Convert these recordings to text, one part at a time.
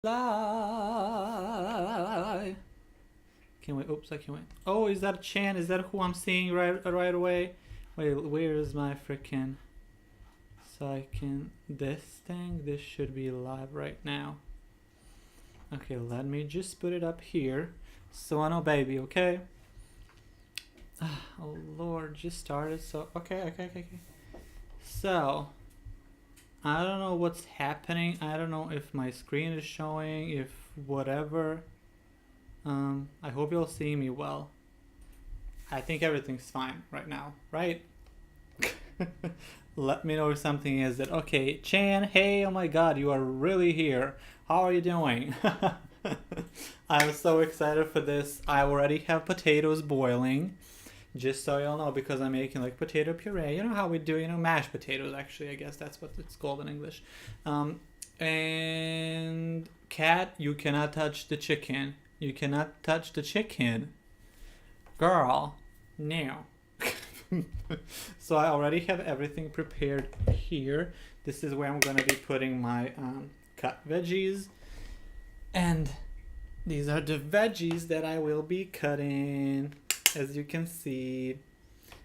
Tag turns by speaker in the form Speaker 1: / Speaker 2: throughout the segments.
Speaker 1: Live. Can't wait. Oops, I can't wait. Oh, is that Chan? Is that who I'm seeing right away? Wait, where is my freaking? So I can this thing. This should be live right now. Okay, let me just put it up here. So I know, baby. Okay. Oh Lord, just started. So okay. So I don't know what's happening. I don't know if my screen is showing, if whatever. I hope you'll see me well. I think everything's fine right now, right? Let me know if something is it. Okay, Chan, hey, oh my god, you are really here. How are you doing? I'm so excited for this. I already have potatoes boiling. Just so y'all know, because I'm making like potato puree. You know how we do, mashed potatoes, actually. I guess that's what it's called in English. And cat, you cannot touch the chicken. You cannot touch the chicken. Girl, no. So I already have everything prepared here. This is where I'm going to be putting my cut veggies. And these are the veggies that I will be cutting, as you can see.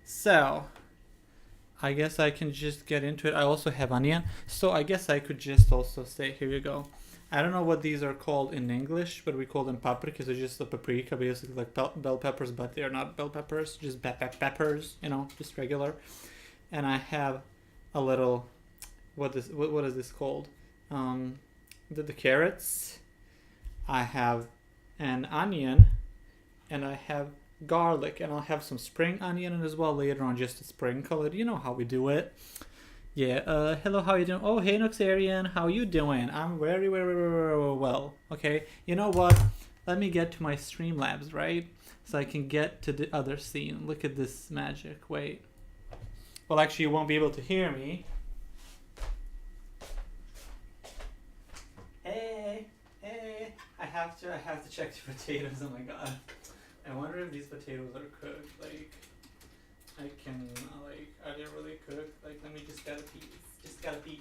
Speaker 1: So I guess I can just get into it. I also have onion, so I guess I could just also say, here you go. I don't know what these are called in English, but we call them paprikas. They're just a paprika, basically like bell peppers, but they're not bell peppers, just peppers, just regular. And I have a little, what is this called? The carrots. I have an onion, and I have garlic, and I'll have some spring onion as well later on, just to sprinkle it. You know how we do it. Yeah, hello, how you doing? Oh, hey, Noxarian, how you doing? I'm very well. Okay, you know what? Let me get to my Streamlabs, right? So I can get to the other scene. Look at this magic. Wait. Well, actually, you won't be able to hear me. Hey. I have to check the potatoes. Oh my god. I wonder if these potatoes are cooked. Like, I can, are they really cooked? Like, let me just get a piece. Just got a piece.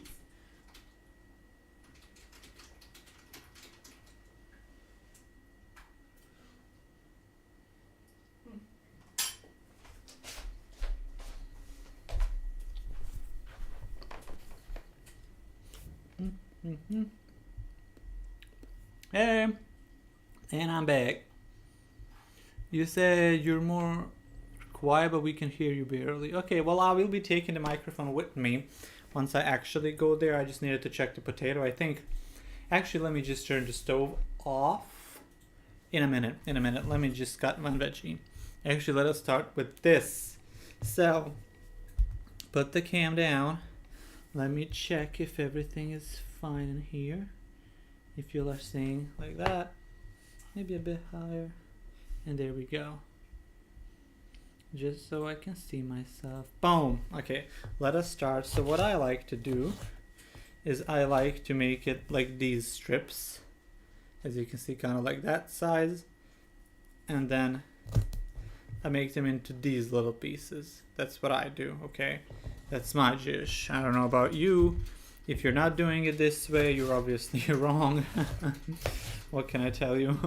Speaker 1: Hey, and I'm back. You said you're more quiet, but we can hear you barely. Okay, well, I will be taking the microphone with me once I actually go there. I just needed to check the potato. I think, actually, let me just turn the stove off. In a minute. Let me just cut one veggie. Actually, let us start with this. So, put the cam down. Let me check if everything is fine in here. If you are seeing like that, maybe a bit higher. And there we go. Just so I can see myself. Boom. Okay, let us start. So what I like to do is I like to make it like these strips. As you can see, kind of like that size. And then I make them into these little pieces. That's what I do, okay? That's my dish. I don't know about you. If you're not doing it this way, you're obviously wrong. What can I tell you?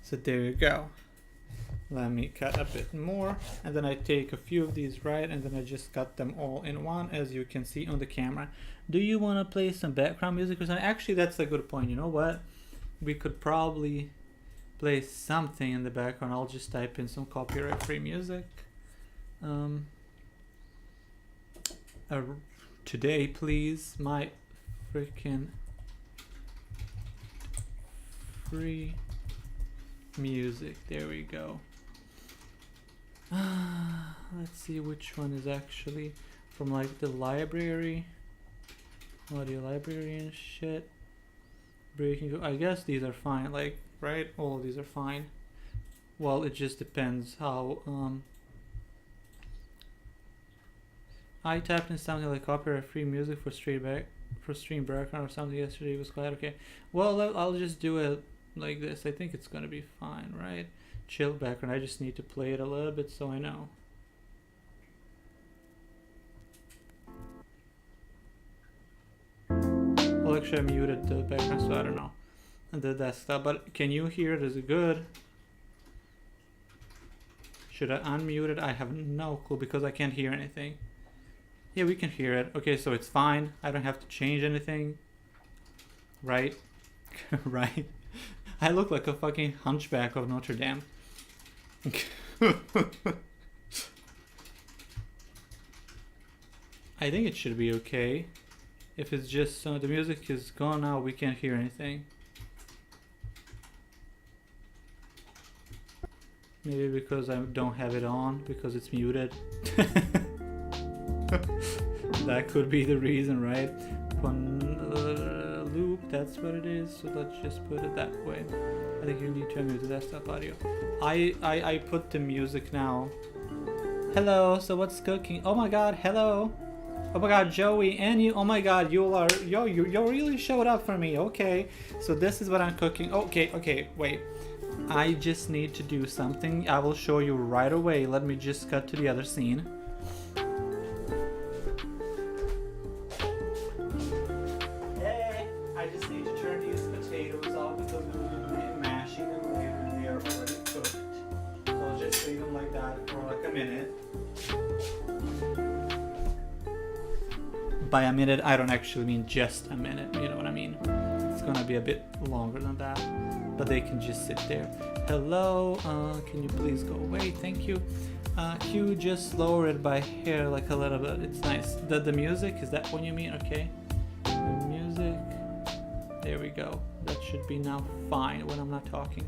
Speaker 1: So there you go. Let me cut a bit more, and then I take a few of these, right, and then I just cut them all in one, as you can see on the camera. Do you want to play some background music or something? Actually, that's a good point. You know what? We could probably play something in the background. I'll just type in some copyright-free music. Today, please, my freaking free music. There we go. Let's see which one is actually from like the library. Audio library and shit. Breaking. I guess these are fine. Like, right? All of these are fine. Well, it just depends how. I typed in something like copyright-free music for stream background or something yesterday. It was quite okay. Well, I'll just do it like this. I think it's gonna be fine, right? Chill background. I just need to play it a little bit so I know. actually I muted the background, so I don't know. The desktop, but can you hear it? Is it good? Should I unmute it? I have no clue because I can't hear anything. Yeah, we can hear it. Okay, so it's fine. I don't have to change anything. Right? Right? I look like a fucking hunchback of Notre Dame. I think it should be okay. If it's just the music is gone now, we can't hear anything. Maybe because I don't have it on, because it's muted. That could be the reason, right? Loop, that's what it is. So let's just put it that way. I think you need to unmute the desktop audio. I put the music now. Hello, so what's cooking? Oh my god, hello. Oh my god, Joey, and you, oh my god, you really showed up for me. Okay, so this is what I'm cooking. Okay, wait. I just need to do something. I will show you right away. Let me just cut to the other scene. Hey, I just need to turn these potatoes off because we will be mashing them later and they are already cooked. So I'll just leave them like that for like a minute. By a minute, I don't actually mean just a minute, you know what I mean? It's gonna be a bit longer than that, but they can just sit there. Hello, can you please go away? Thank you. Q, just lower it by hair like a little bit. It's nice. The music, is that what you mean? Okay. The music. There we go. That should be now fine when I'm not talking.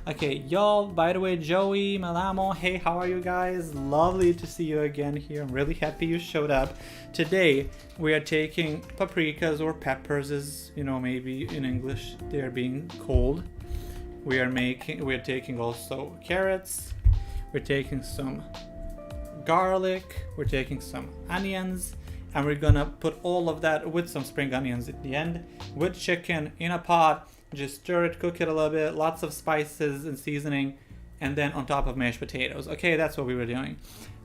Speaker 1: Okay, y'all, by the way, Joey, Malamo, hey, how are you guys? Lovely to see you again here. I'm really happy you showed up. Today, we are taking paprikas or peppers, as you know, maybe in English they're being called. We're taking also carrots. We're taking some garlic. We're taking some onions. And we're gonna put all of that with some spring onions at the end with chicken in a pot. Just stir it, cook it a little bit, lots of spices and seasoning, and then on top of mashed potatoes. Okay, that's what we were doing.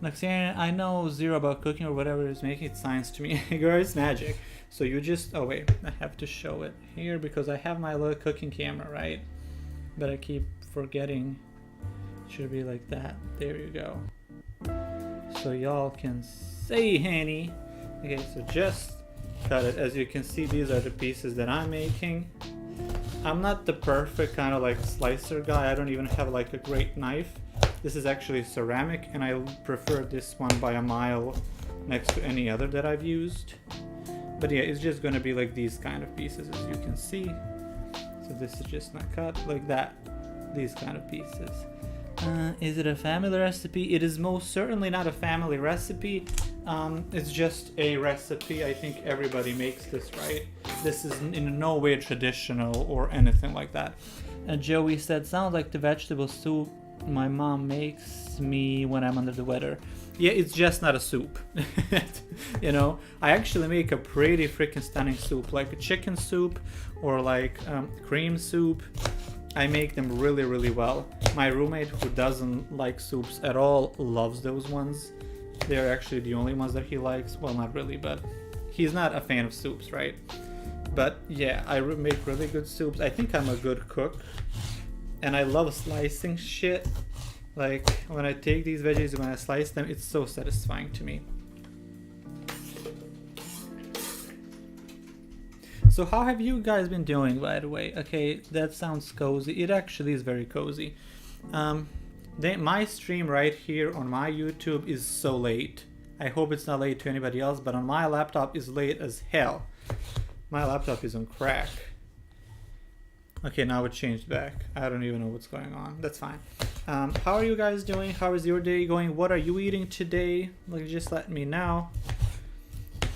Speaker 1: Luxian, I know zero about cooking or whatever is making it science to me. Girl, it's magic. So you just, oh wait, I have to show it here because I have my little cooking camera, right? But I keep forgetting. It should be like that. There you go. So y'all can see, honey. Okay, so just cut it. As you can see, these are the pieces that I'm making. I'm not the perfect kind of like slicer guy. I don't even have like a great knife. This is actually ceramic and I prefer this one by a mile next to any other that I've used. But yeah, it's just gonna be like these kind of pieces, as you can see. So this is just not cut like that. These kind of pieces. Is it a family recipe? It is most certainly not a family recipe. It's just a recipe. I think everybody makes this, right? This is in no way traditional or anything like that. And Joey said, sounds like the vegetable soup my mom makes me when I'm under the weather. Yeah, it's just not a soup. You know, I actually make a pretty freaking stunning soup, like a chicken soup or like cream soup. I make them really, really well. My roommate, who doesn't like soups at all, loves those ones. They're actually the only ones that he likes. Well, not really, but he's not a fan of soups, right? But yeah, I make really good soups. I think I'm a good cook. And I love slicing shit. Like, when I take these veggies, when I slice them, it's so satisfying to me. So how have you guys been doing, by the way? Okay, that sounds cozy. It actually is very cozy. My stream right here on my YouTube is so late. I hope it's not late to anybody else, but on my laptop is late as hell. My laptop is on crack. Okay, now it changed back. I don't even know what's going on. That's fine. How are you guys doing? How is your day going? What are you eating today? Like, just let me know.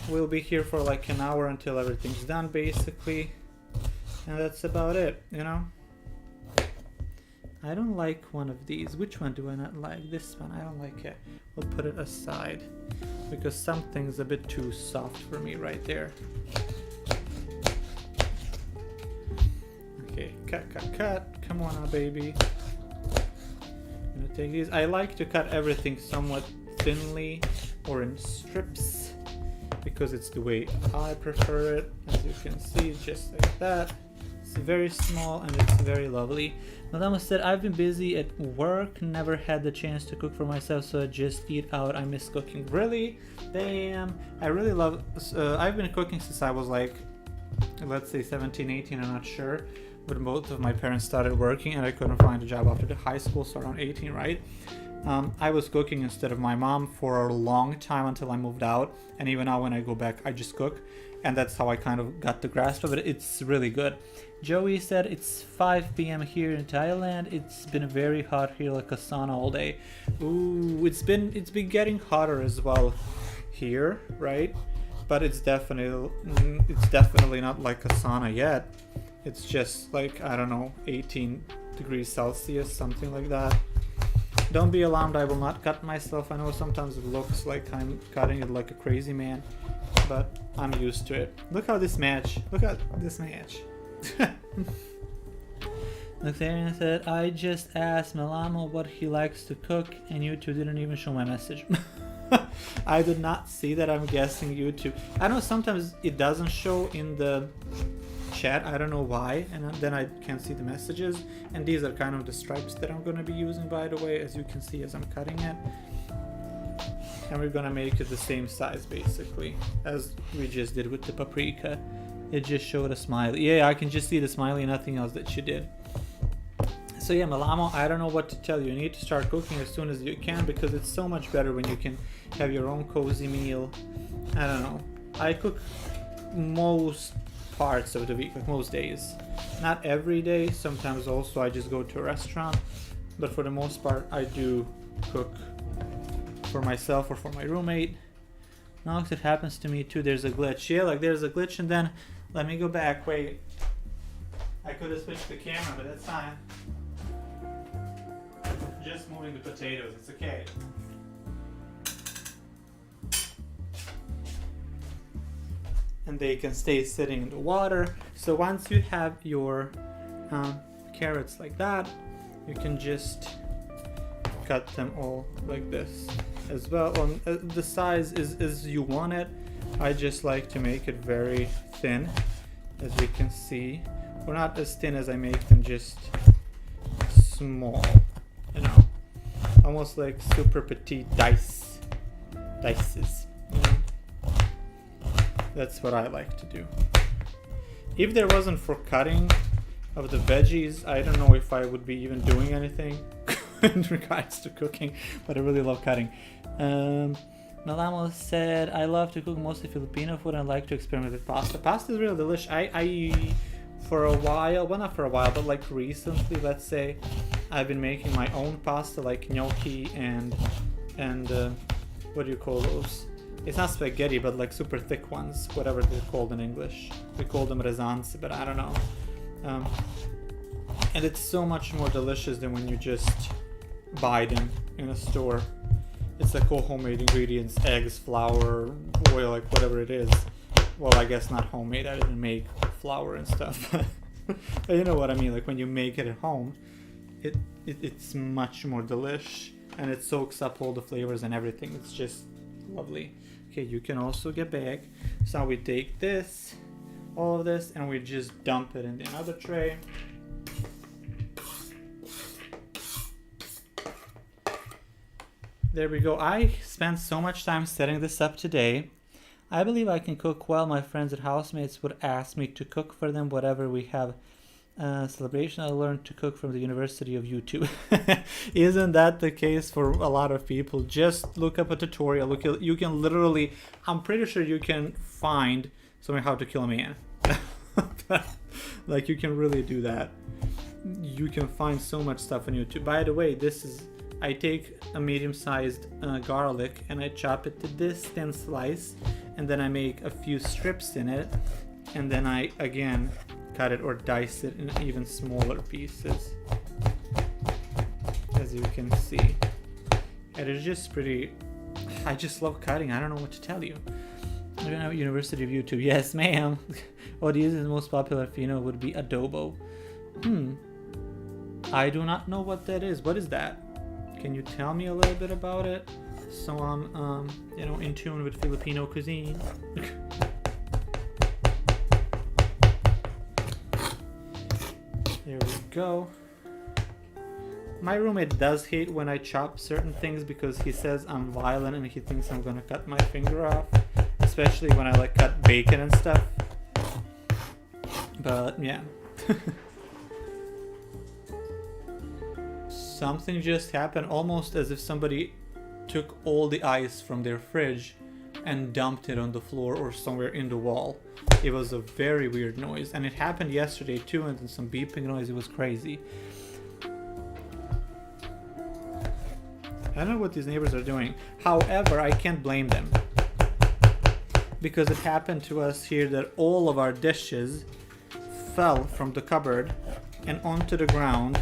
Speaker 1: We'll be here for like an hour until everything's done, basically. And that's about it, you know? I don't like one of these. Which one do I not like? This one, I don't like it. We'll put it aside because something's a bit too soft for me right there. Okay, cut. Come on now, baby. I'm gonna take these. I like to cut everything somewhat thinly or in strips. because it's the way I prefer it. As you can see, just like that. It's very small and it's very lovely. Madame said, I've been busy at work, never had the chance to cook for myself, so I just eat out. I miss cooking. Really? Damn. I really love, I've been cooking since I was like, let's say 17, 18, I'm not sure. But both of my parents started working and I couldn't find a job after the high school, so around 18, right? I was cooking instead of my mom for a long time until I moved out. And even now when I go back, I just cook. And that's how I kind of got the grasp of it. It's really good. Joey said it's 5 p.m. here in Thailand. It's been very hot here, like a sauna all day. Ooh, it's been getting hotter as well here, right? But it's definitely not like a sauna yet. It's just like, I don't know, 18 degrees Celsius, something like that. Don't be alarmed, I will not cut myself. I know sometimes it looks like I'm cutting it like a crazy man, but I'm used to it. Look at this match. Lucarian said, I just asked Melamo what he likes to cook and YouTube didn't even show my message. I did not see that, I'm guessing YouTube. I know sometimes it doesn't show in the chat, I don't know why, and then I can't see the messages. And these are kind of the stripes that I'm going to be using, by the way, as you can see as I'm cutting it. And we're going to make it the same size basically as we just did with the paprika. It just showed a smiley. Yeah, I can just see the smiley, nothing else that she did. So yeah, Melamo, I don't know what to tell you. You need to start cooking as soon as you can, because it's so much better when you can have your own cozy meal. I don't know. I cook most parts of the week, like most days. Not every day, sometimes also I just go to a restaurant. But for the most part, I do cook for myself or for my roommate. Now it happens to me too, there's a glitch. Yeah, like there's a glitch, and then, let me go back, wait. I could have switched the camera, but that's fine. Just moving the potatoes, it's okay. And they can stay sitting in the water. So once you have your carrots like that, you can just cut them all like this as well. On the size is as you want it. I just like to make it very thin, as you can see, or not as thin as I make them, just small, you know, almost like super petite dices, you know? That's what I like to do. If there wasn't for cutting of the veggies, I don't know if I would be even doing anything in regards to cooking, but I really love cutting. Melamo said, I love to cook mostly Filipino food and like to experiment with pasta. Pasta is really delicious. I for a while, well not for a while, but like recently, let's say, I've been making my own pasta, like gnocchi and what do you call those? It's not spaghetti, but like super thick ones, whatever they're called in English. We call them rezansi, but I don't know. And it's so much more delicious than when you just buy them in a store. It's like all homemade ingredients, eggs, flour, oil, like whatever it is. Well, I guess not homemade, I didn't make flour and stuff. But you know what I mean, like when you make it at home, it's much more delish, and it soaks up all the flavors and everything. It's just lovely. Okay, you can also get back. So now we take this, all of this, and we just dump it in another tray. There we go. I spent so much time setting this up today. I believe I can cook well. My friends and housemates would ask me to cook for them whatever we have celebration. I learned to cook from the University of YouTube. Isn't that the case for a lot of people? Just look up a tutorial. You can literally, I'm pretty sure you can find something how to kill a man. Like you can really do that. You can find so much stuff on YouTube. By the way, I take a medium-sized garlic and I chop it to this thin slice, and then I make a few strips in it, and then I again cut it or dice it in even smaller pieces, as you can see. And it's just pretty, I just love cutting. I don't know what to tell you. I don't know, University of YouTube. Yes, ma'am. What is the most popular Fino would be adobo. I do not know what that is. What is that? Can you tell me a little bit about it? so I'm you know, in tune with Filipino cuisine. There we go. My roommate does hate when I chop certain things because he says I'm violent and he thinks I'm gonna cut my finger off, especially when I like cut bacon and stuff. But yeah. Something just happened, almost as if somebody took all the ice from their fridge and dumped it on the floor or somewhere in the wall. It was a very weird noise, and it happened yesterday too, and then some beeping noise. It was crazy. I don't know what these neighbors are doing. However, I can't blame them, because it happened to us here that all of our dishes fell from the cupboard and onto the ground,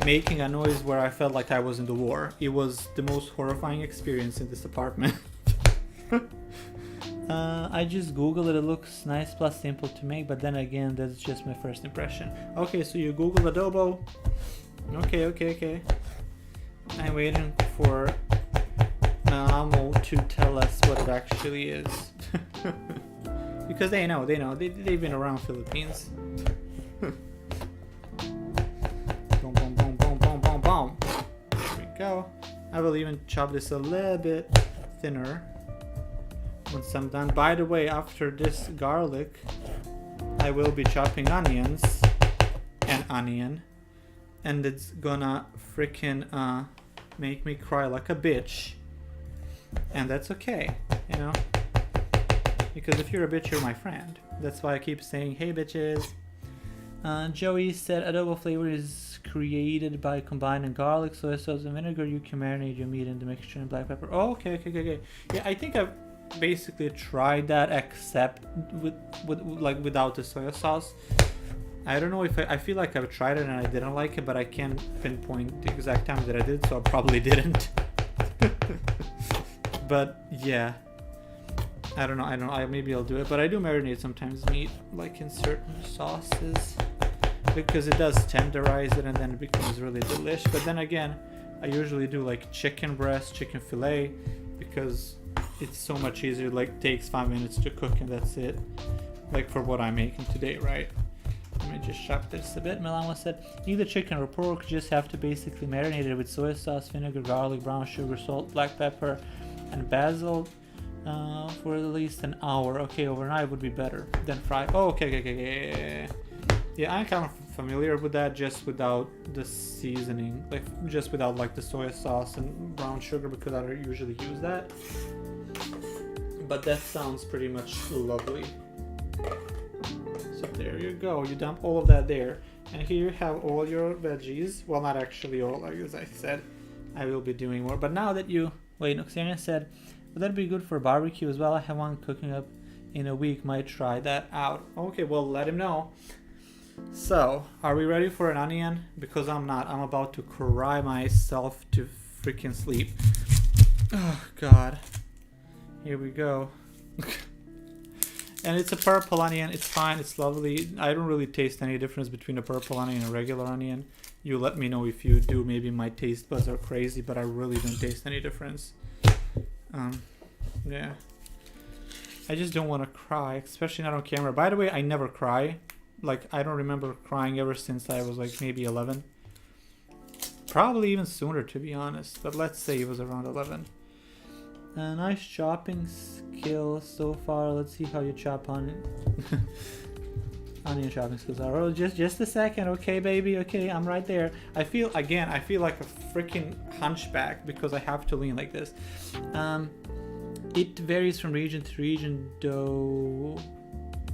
Speaker 1: making a noise where I felt like I was in the war. It was the most horrifying experience in this apartment. I just googled it. It looks nice plus simple to make, but then again, that's just my first impression. Okay, so you googled adobo. Okay. I'm waiting for Amo to tell us what it actually is. Because they know. They've been around Philippines. Boom, boom, boom, boom, boom, boom, boom. There we go. I will even chop this a little bit thinner once I'm done. By the way, after this garlic, I will be chopping onions. An onion. And it's gonna freaking make me cry like a bitch. And that's okay, you know? Because if you're a bitch, you're my friend. That's why I keep saying, hey bitches. Joey said adobo flavor is created by combining garlic, soy sauce, and vinegar. You can marinate your meat in the mixture and black pepper. Oh, okay. Yeah, I think I've basically tried that, except with like without the soy sauce. I don't know if I feel like I've tried it and I didn't like it, but I can't pinpoint the exact time that I did, so I probably didn't. But yeah, I don't know. Maybe I'll do it, but I do marinate sometimes meat, like in certain sauces, because it does tenderize it and then it becomes really delish. But then again, I usually do like chicken breast, chicken fillet, because it's so much easier. Like takes 5 minutes to cook and that's it. Like for what I'm making today, right? Let me just chop this a bit. Milano said, either chicken or pork, just have to basically marinate it with soy sauce, vinegar, garlic, brown sugar, salt, black pepper, and basil for at least an hour. Okay, overnight would be better than fry. Oh, okay. Yeah, I'm kind of familiar with that, just without the seasoning, like just without like the soy sauce and brown sugar, because I don't usually use that. But that sounds pretty much lovely. So there you go, you dump all of that there, and here you have all your veggies. Well, not actually all, as I said, I will be doing more. But now that you wait, Noxarian said, would that be good for barbecue as well? I have one cooking up in a week, might try that out. Okay, well, let him know. So, are we ready for an onion? Because I'm not. I'm about to cry myself to freaking sleep. Oh god, here we go. And it's a purple onion. It's fine. It's lovely. I don't really taste any difference between a purple onion and a regular onion. You let me know if you do. Maybe my taste buds are crazy, but I really don't taste any difference. Yeah. I just don't want to cry, especially not on camera. By the way, I never cry. Like, I don't remember crying ever since I was like maybe 11. Probably even sooner, to be honest. But let's say it was around 11. Nice chopping skill so far. Let's see how you chop onion. Onion chopping skills are. Oh, just a second, okay, baby. Okay, I'm right there. I feel like a freaking hunchback because I have to lean like this. It varies from region to region, though,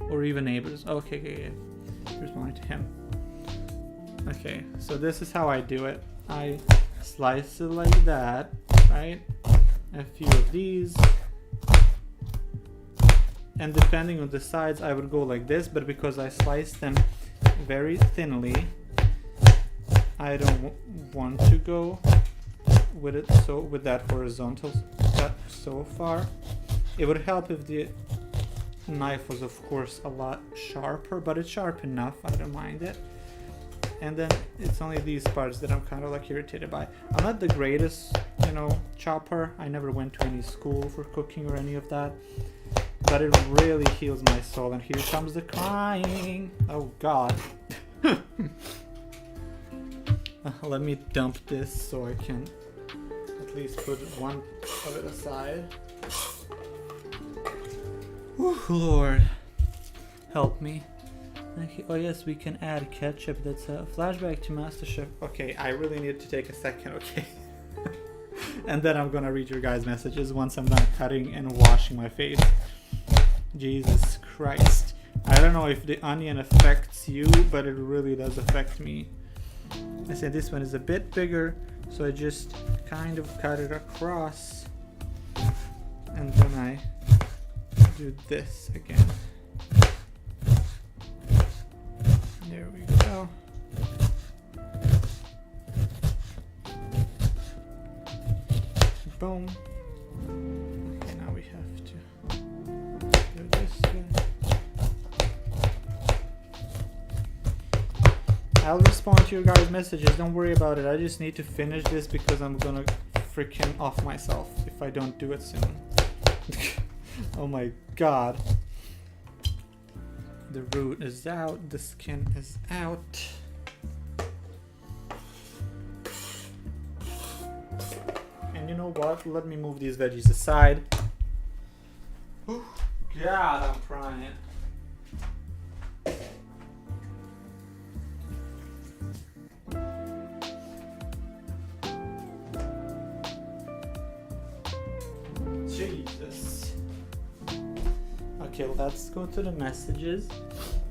Speaker 1: or even neighbors. Okay. Responding to him. Okay, so this is how I do it. I slice it like that, right? A few of these, and depending on the sides I would go like this, but because I sliced them very thinly, I don't want to go with it with that horizontal cut so far. It would help if the knife was of course a lot sharper, but it's sharp enough, I don't mind it. And then it's only these parts that I'm kind of like irritated by. I'm not the greatest, you know, chopper. I never went to any school for cooking or any of that. But it really heals my soul. And here comes the crying. Oh God. Let me dump this so I can at least put one of it aside. Whew, Lord, help me. Okay. Oh yes, we can add ketchup. That's a flashback to MasterChef. Okay, I really need to take a second, okay? And then I'm gonna read your guys' messages once I'm done cutting and washing my face. Jesus Christ. I don't know if the onion affects you, but it really does affect me. I said this one is a bit bigger, so I just kind of cut it across. And then I do this again. There we go. Boom. Okay, now we have to do this again. I'll respond to your guys' messages, don't worry about it. I just need to finish this because I'm gonna freaking off myself if I don't do it soon. Oh my God. The root is out, the skin is out. And you know what? Let me move these veggies aside. Oh, God, I'm crying. Jesus. Okay, let's go to the messages.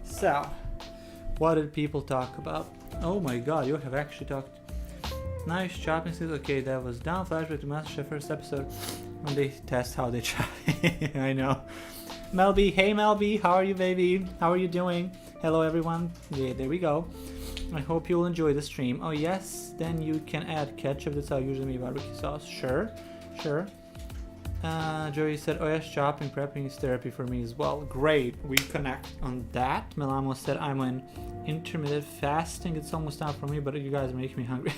Speaker 1: So, what did people talk about? Oh my God, you have actually talked. Nice chopping skills. Okay, that was down. Flashback to MasterChef first episode when they test how they chop. I know. Melby, hey Melby, how are you, baby? How are you doing? Hello, everyone. Yeah, there we go. I hope you'll enjoy the stream. Oh yes, then you can add ketchup. That's how I usually make barbecue sauce. Sure, sure. Joey said, oh yes, chopping, prepping is therapy for me as well. Great, we connect on that. Melamo said, I'm on intermittent fasting. It's almost time for me, but you guys make me hungry.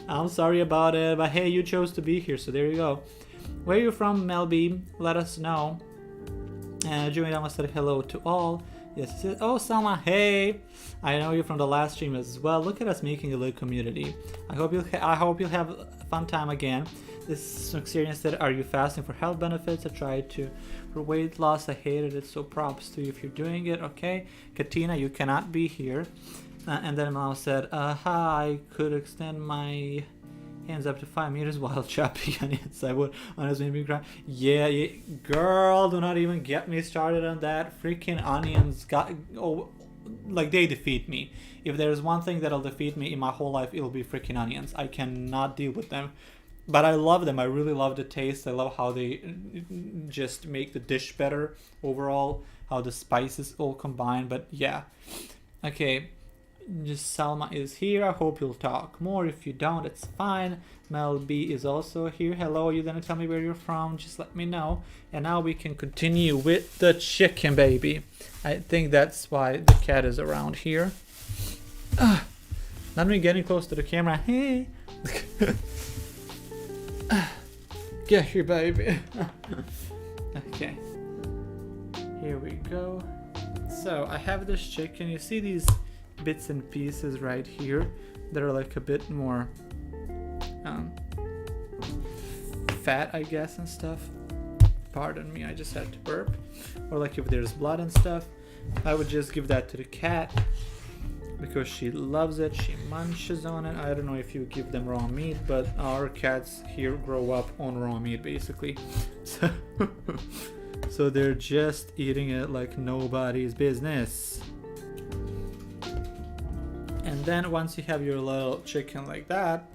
Speaker 1: I'm sorry about it, but hey, you chose to be here, so there you go. Where are you from, Melby? Let us know. Joey almost said hello to all. Yes, he said, oh Selma, hey, I know you from the last stream as well. Look at us making a little community. I hope you'll have a fun time again. This experience said, are you fasting for health benefits? I tried to for weight loss. I hated it, so props to you if you're doing it. Okay, Katina, you cannot be here. And then Mom said, I could extend my hands up to 5 meters while chopping onions. I would honestly make me cry. Yeah, girl, do not even get me started on that. Freaking onions like they defeat me. If there's one thing that'll defeat me in my whole life, it'll be freaking onions. I cannot deal with them. But I love them. I really love the taste. I love how they just make the dish better overall. How the spices all combine. But yeah. Okay. Just Salma is here. I hope you'll talk more. If you don't, it's fine. Mel B is also here. Hello. You're gonna tell me where you're from. Just let me know. And now we can continue with the chicken, baby. I think that's why the cat is around here. Not me getting close to the camera. Hey. Get here, baby. Okay, here we go. So I have this chicken. You see these bits and pieces right here that are like a bit more fat, I guess, and stuff. Pardon me, I just had to burp. Or like if there's blood and stuff, I would just give that to the cat because she loves it. She munches on it. I don't know if you give them raw meat, but our cats here grow up on raw meat basically. So they're just eating it like nobody's business. And then once you have your little chicken like that,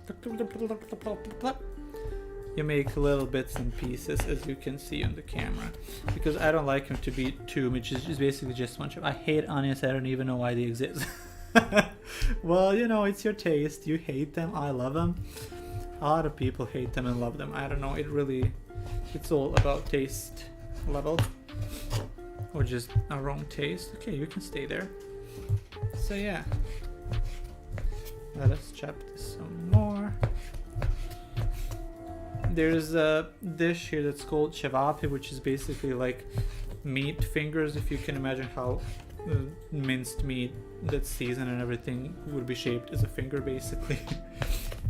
Speaker 1: you make little bits and pieces, as you can see on the camera, because I don't like them to be two, which is just basically just one chip. I hate onions. I don't even know why they exist. Well, you know, it's your taste. You hate them, I love them. A lot of people hate them and love them. I don't know, it's all about taste level or just our own taste. Okay, you can stay there. So yeah, Let us chop this some more. There's a dish here that's called cevapi, which is basically like meat fingers, if you can imagine how minced meat that's seasoned and everything would be shaped as a finger, basically.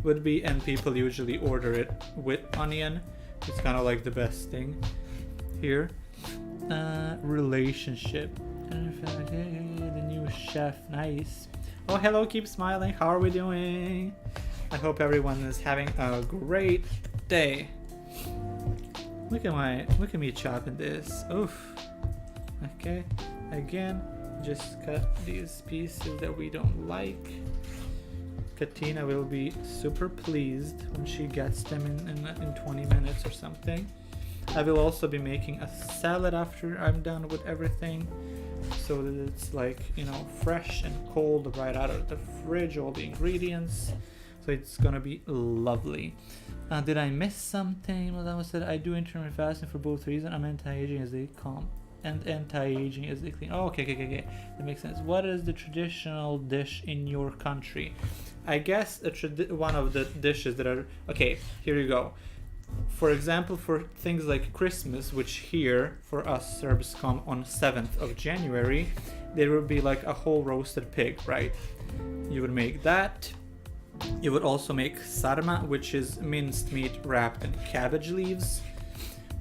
Speaker 1: Would be, and people usually order it with onion. It's kind of like the best thing here. Relationship. The new chef, nice. Oh, hello, keep smiling. How are we doing? I hope everyone is having a great day. Look at me chopping this. Oof. Okay, again, just cut these pieces that we don't like. Katina will be super pleased when she gets them in 20 minutes or something. I will also be making a salad after I'm done with everything, so that it's like, you know, fresh and cold right out of the fridge, all the ingredients. So it's gonna be lovely. Did I miss something? Well, that said, I do intermittent fasting for both reasons. I'm anti-aging as they come, and anti-aging as they clean. Oh, okay. That makes sense. What is the traditional dish in your country? I guess one of the dishes that are... Okay, here you go. For example, for things like Christmas, which here for us Serbs come on 7th of January, there would be like a whole roasted pig, right? You would make that. You would also make sarma, which is minced meat wrapped in cabbage leaves.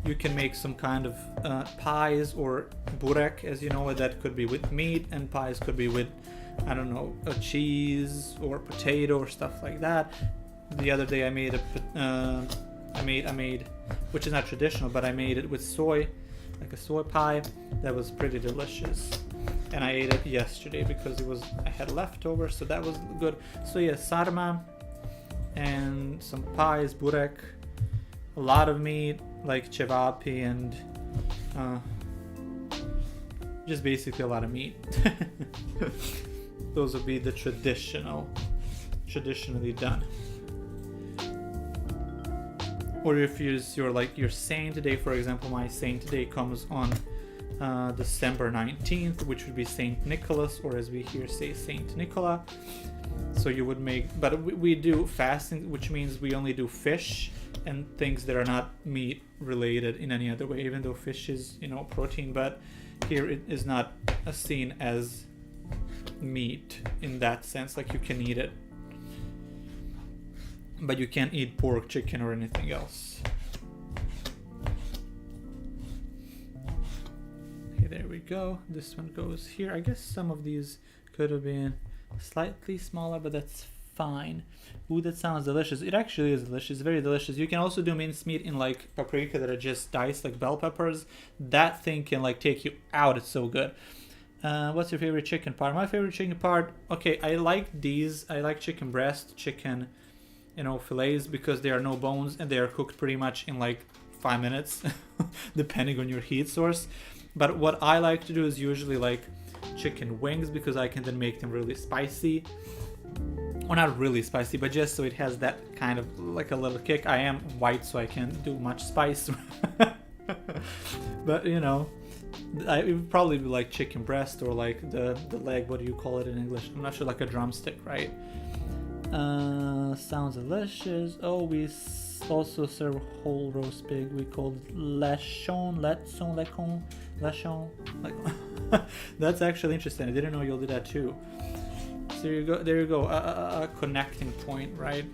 Speaker 1: You can make some kind of pies or burek, as you know, that could be with meat, and pies could be with, I don't know, a cheese or potato or stuff like that. The other day I made which is not traditional, but I made it with soy, like a soy pie. That was pretty delicious. And I ate it yesterday because I had leftovers, so that was good. So yeah, sarma and some pies, burek, a lot of meat like cevapi, and just basically a lot of meat. Those would be the traditionally done. Or if your saint day, for example, my saint day comes on December 19th, which would be Saint Nicholas, or as we here say, Saint Nicola. So you would make, but we do fasting, which means we only do fish and things that are not meat related in any other way, even though fish is, you know, protein, but here it is not seen as meat in that sense. Like, you can eat it, but you can't eat pork, chicken, or anything else. Okay, there we go. This one goes here. I guess some of these could have been slightly smaller, but that's fine. Ooh, that sounds delicious. It actually is delicious, very delicious. You can also do minced meat in like paprika that are just diced like bell peppers. That thing can like take you out. It's so good. What's your favorite chicken part? My favorite chicken part, okay, I like these. I like chicken breast, chicken, you know, fillets, because there are no bones and they are cooked pretty much in like 5 minutes, depending on your heat source. But what I like to do is usually like chicken wings, because I can then make them really spicy. Well, not really spicy, but just so it has that kind of like a little kick. I am white, so I can't do much spice. But you know, it would probably be like chicken breast, or like the leg, what do you call it in English? I'm not sure, like a drumstick, right? Sounds delicious. Oh, we also serve whole roast pig. We call it lechon. That's actually interesting. I didn't know you'll do that too. So there you go. A connecting point, right?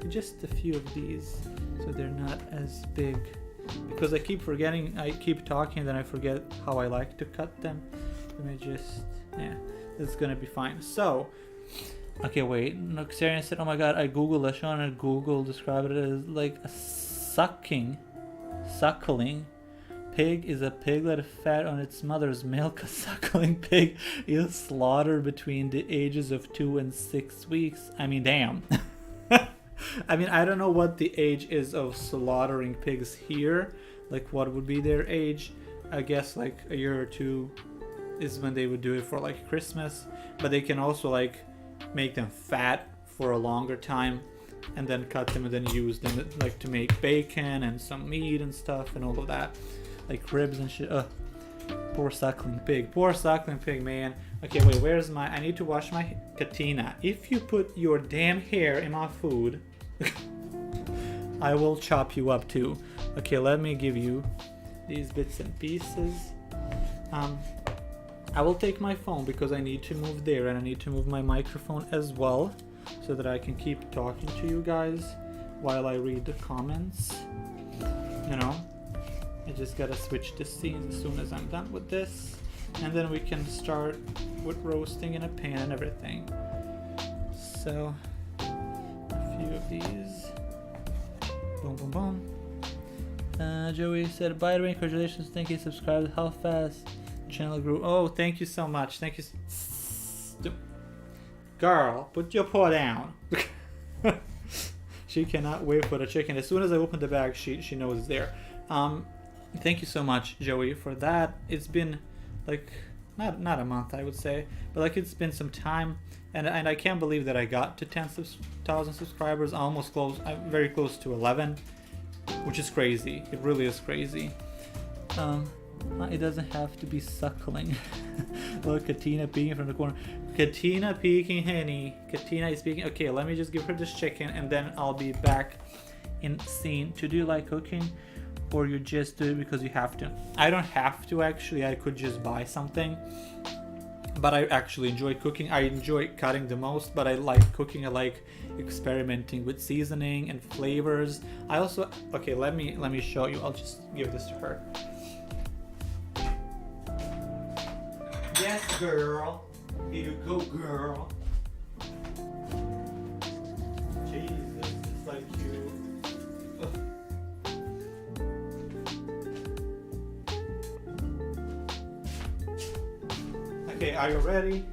Speaker 1: Just a few of these, so they're not as big. Because I keep forgetting. I keep talking, then I forget how I like to cut them. Let me just, yeah, it's gonna be fine. So. Okay, wait. Noxarian said, "Oh my God, I googled lechon and Google described it as like a suckling pig is a piglet fed on its mother's milk. A suckling pig is slaughtered between the ages of 2 and 6 weeks." I mean, damn. I mean, I don't know what the age is of slaughtering pigs here. Like, what would be their age? I guess like a year or two is when they would do it for like Christmas. But they can also like make them fat for a longer time, and then cut them and then use them like to make bacon and some meat and stuff and all of that, like ribs and shit. Poor suckling pig, man. Okay, wait, where's my... I need to wash my... Katina, if you put your damn hair in my food, I will chop you up too. Okay, let me give you these bits and pieces. I will take my phone because I need to move there, and I need to move my microphone as well so that I can keep talking to you guys while I read the comments. You know, I just gotta switch the scenes as soon as I'm done with this, and then we can start with roasting in a pan and everything. So a few of these. Boom, boom, boom. Joey said, by the way, congratulations, thank you, subscribed. How fast channel grew? Oh, thank you so much. Thank you. Girl, put your paw down. She cannot wait for the chicken. As soon as I open the bag, she knows it's there. Thank you so much, Joey, for that. It's been like not a month, I would say, but like it's been some time, and I can't believe that I got to 10,000 subscribers. Almost close. I'm very close to 11, which is crazy. It really is crazy. It doesn't have to be suckling. Look, Katina peeking from the corner. Katina peeking, honey. Katina is peeking. Okay, let me just give her this chicken, and then I'll be back in scene. Do you like cooking, or you just do it because you have to? I don't have to, actually. I could just buy something, but I actually enjoy cooking. I enjoy cutting the most, but I like cooking. I like experimenting with seasoning and flavors. I also... Okay, let me show you. I'll just give this to her. Yes, girl. Here you go, girl. Jesus, it's like you. Okay, are you ready?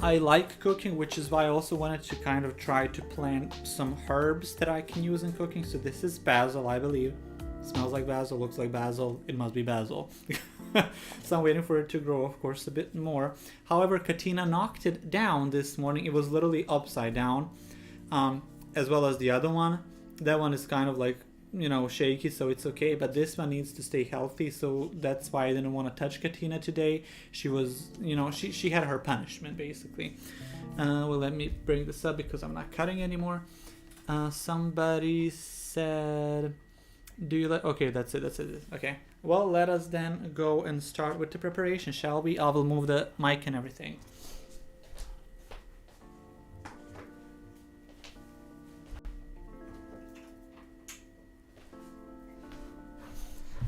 Speaker 1: I like cooking, which is why I also wanted to kind of try to plant some herbs that I can use in cooking. So this is basil, I believe. Smells like basil, looks like basil, it must be basil. So I'm waiting for it to grow, of course, a bit more. However, Katina knocked it down this morning. It was literally upside down, as well as the other one. That one is kind of like, you know, shaky, so it's okay, but this one needs to stay healthy, so that's why I didn't want to touch Katina today. She was, you know, she had her punishment, basically. Well, let me bring this up because I'm not cutting anymore. Somebody said... Do you like... Okay, that's it. Okay. Well, let us then go and start with the preparation, shall we? I will move the mic and everything.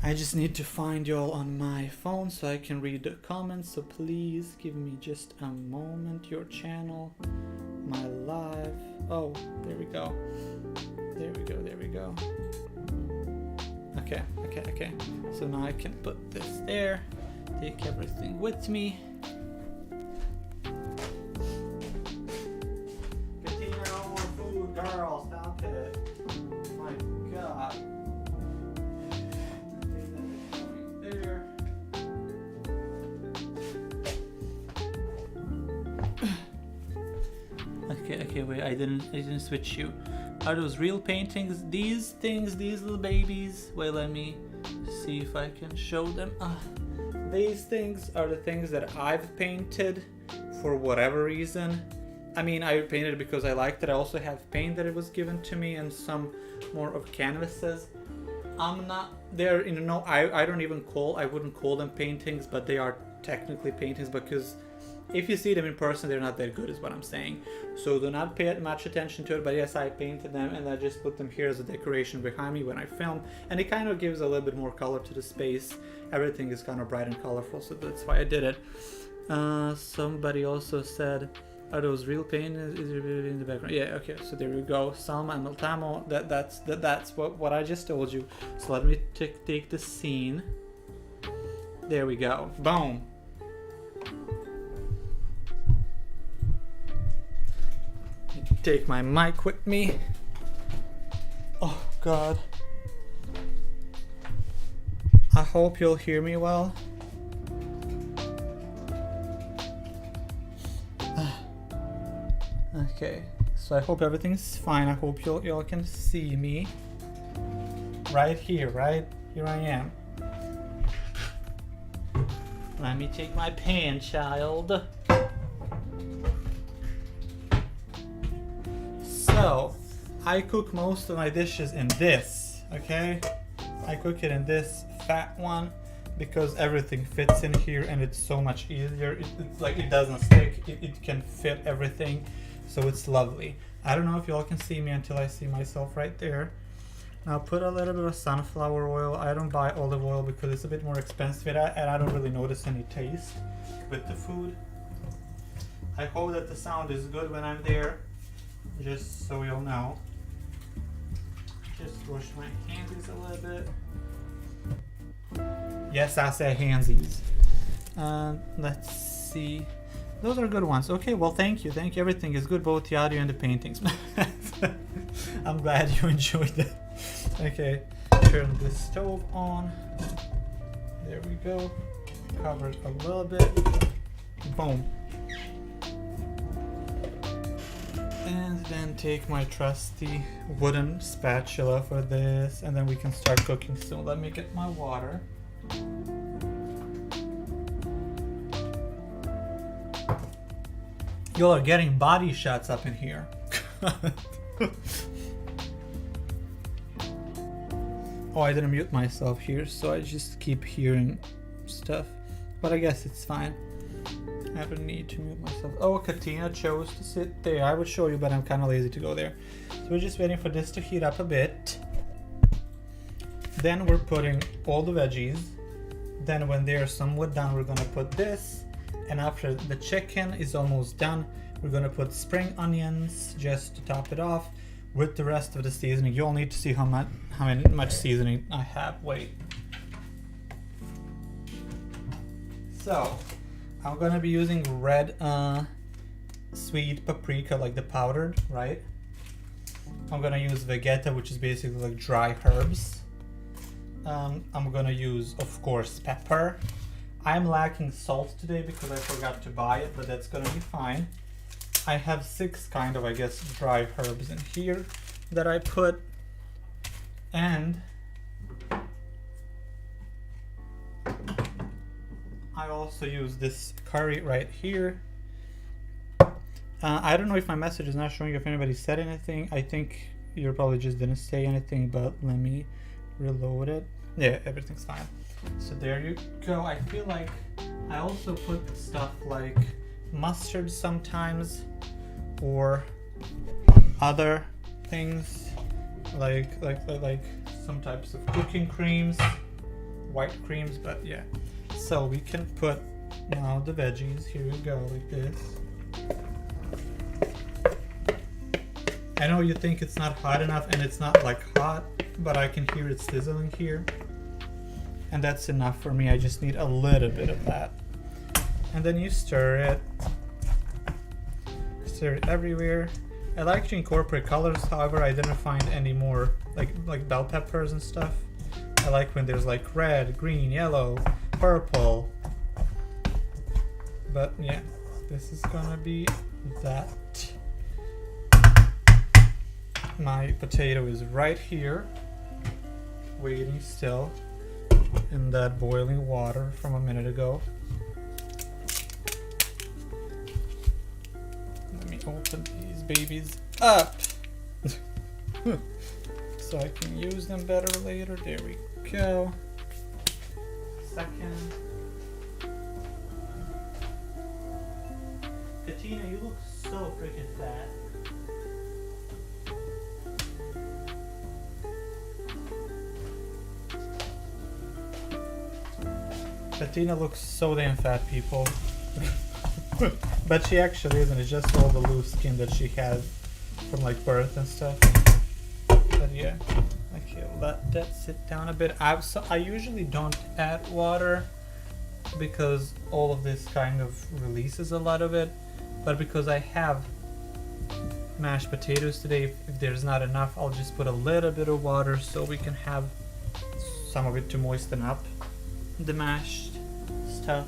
Speaker 1: I just need to find y'all on my phone so I can read the comments, so please give me just a moment. Your channel, my live... Oh, there we go. There we go. Okay. So now I can put this there, take everything with me. Katina, no more food, girl, stop it. My God. There. Okay, wait, I didn't switch you. Are those real paintings? These things, these little babies. Wait, let me see if I can show them. These things are the things that I've painted for whatever reason. I mean, I painted it because I liked it. I also have paint that it was given to me and some more of canvases. I'm not there, you know, I wouldn't call them paintings, but they are technically paintings because if you see them in person, they're not that good, is what I'm saying. So do not pay much attention to it, but yes, I painted them and I just put them here as a decoration behind me when I film, and it kind of gives a little bit more color to the space. Everything is kind of bright and colorful, so that's why I did it. Somebody also said, are those real paintings? Is it really in the background? Yeah, okay, so there we go. Salma and Maltamo, that's what I just told you. So let me take the scene. There we go. Boom. Take my mic with me. Oh God. I hope you'll hear me well. Okay, so I hope everything's fine. I hope y'all can see me. Right here, right? Here I am. Let me take my pan, child. So, I cook most of my dishes in this, okay? I cook it in this fat one because everything fits in here and it's so much easier. It's like it doesn't stick, it can fit everything, so it's lovely. I don't know if y'all can see me until I see myself right there. Now put a little bit of sunflower oil. I don't buy olive oil because it's a bit more expensive and I don't really notice any taste with the food. I hope that the sound is good when I'm there, just so you'll know. Just wash my hands a little bit. Yes, I say handsies. Let's see. Those are good ones. Okay, well, thank you. Thank you. Everything is good, both the audio and the paintings. I'm glad you enjoyed it. Okay, turn this stove on. There we go. Cover it a little bit. Boom. And then take my trusty wooden spatula for this, and then we can start cooking soon. Let me get my water. Y'all are getting body shots up in here. Oh, I didn't mute myself here, so I just keep hearing stuff. But I guess it's fine. I don't need to mute myself. Oh, Katina chose to sit there. I would show you, but I'm kind of lazy to go there. So we're just waiting for this to heat up a bit. Then we're putting all the veggies. Then when they're somewhat done, we're gonna put this. And after the chicken is almost done, we're gonna put spring onions just to top it off with the rest of the seasoning. You'll need to see how much seasoning I have. Wait. So, I'm gonna be using red sweet paprika, like the powdered, right? I'm gonna use vegeta, which is basically like dry herbs. I'm gonna use, of course, pepper. I'm lacking salt today because I forgot to buy it, but that's gonna be fine. I have 6 kind of, I guess, dry herbs in here that I put. And I also use this curry right here. I don't know if my message is not showing if anybody said anything. I think you probably just didn't say anything, but let me reload it. Yeah, everything's fine. So there you go. I feel like I also put stuff like mustard sometimes, or other things like some types of cooking creams, white creams, but yeah. So we can put now the veggies. Here we go, like this. I know you think it's not hot enough, and it's not like hot, but I can hear it sizzling here. And that's enough for me. I just need a little bit of that. And then you stir it. Stir it everywhere. I like to incorporate colors, however, I didn't find any more like bell peppers and stuff. I like when there's like red, green, yellow, purple. But yeah, this is gonna be that. My potato is right here, waiting still in that boiling water from a minute ago. Let me open these babies up so I can use them better later. There we go. Second. Katina, you look so freaking fat. Katina looks so damn fat, people. But she actually isn't. It's just all the loose skin that she had from like birth and stuff. But yeah, okay, let that sit down a bit. I usually don't add water because all of this kind of releases a lot of it. But because I have mashed potatoes today, if there's not enough, I'll just put a little bit of water so we can have some of it to moisten up the mashed stuff.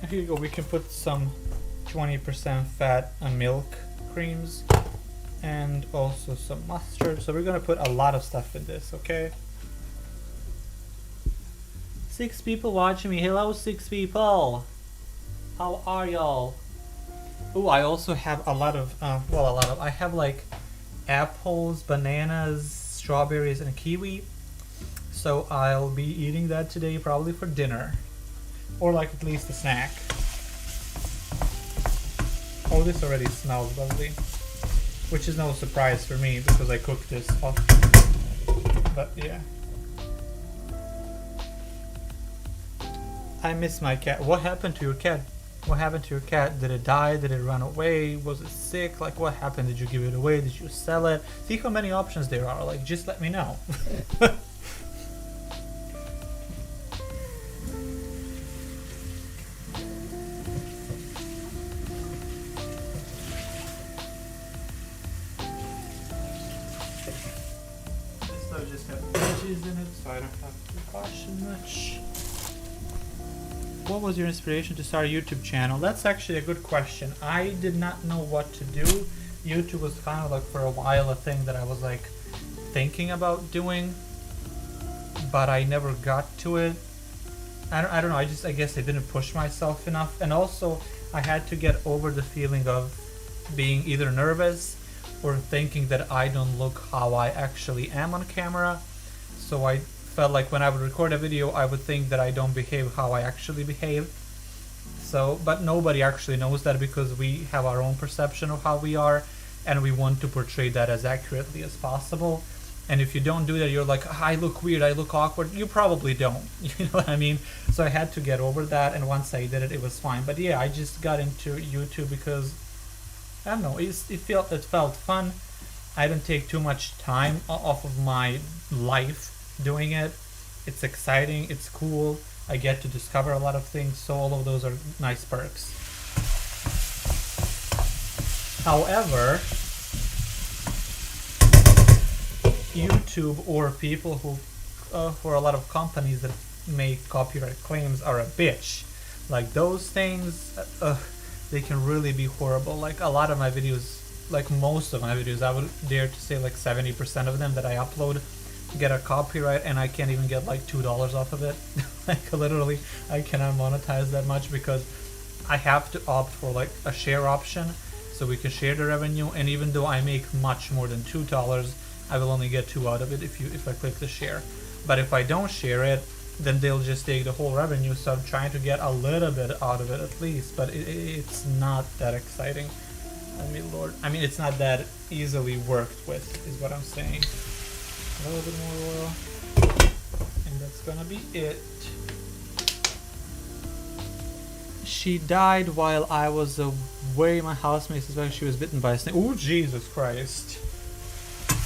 Speaker 1: Here you go, we can put some 20% fat milk creams and also some mustard. So we're gonna put a lot of stuff in this, okay? 6 people watching me. Hello, 6 people. How are y'all? Oh, I also have a lot of, I have like apples, bananas, strawberries, and kiwi. So I'll be eating that today, probably for dinner. Or like at least a snack. Oh, this already smells lovely. Which is no surprise for me because I cooked this off. But yeah. I miss my cat. What happened to your cat? What happened to your cat? Did it die? Did it run away? Was it sick? Like what happened? Did you give it away? Did you sell it? See how many options there are. Like just let me know. Just have veggies in it, so I don't have to wash it much. What was your inspiration to start a YouTube channel? That's actually a good question. I did not know what to do. YouTube was kind of like for a while a thing that I was like thinking about doing, but I never got to it. I don't know. I guess I didn't push myself enough, and also I had to get over the feeling of being either nervous or thinking that I don't look how I actually am on camera. So I felt like when I would record a video, I would think that I don't behave how I actually behave. So, but nobody actually knows that because we have our own perception of how we are, and we want to portray that as accurately as possible. And if you don't do that, you're like, I look weird, I look awkward. You probably don't, you know what I mean? So I had to get over that, and once I did it, it was fine. But yeah, I just got into YouTube because I don't know, it felt fun. I don't take too much time off of my life doing it. It's exciting, it's cool. I get to discover a lot of things, so all of those are nice perks. However, YouTube or people who, for a lot of companies that make copyright claims are a bitch. Like those things, they can really be horrible. Like a lot of my videos, like most of my videos, I would dare to say like 70% of them that I upload get a copyright, and I can't even get like $2 off of it. Like literally, I cannot monetize that much because I have to opt for like a share option so we can share the revenue. And even though I make much more than $2, I will only get 2 out of it if I click the share. But if I don't share it, then they'll just take the whole revenue. So I'm trying to get a little bit out of it at least, but it's not that exciting. I mean, it's not that easily worked with, is what I'm saying. A little bit more oil, and that's gonna be it. She died while I was away. My housemate suspected she was bitten by a snake. Oh, Jesus Christ.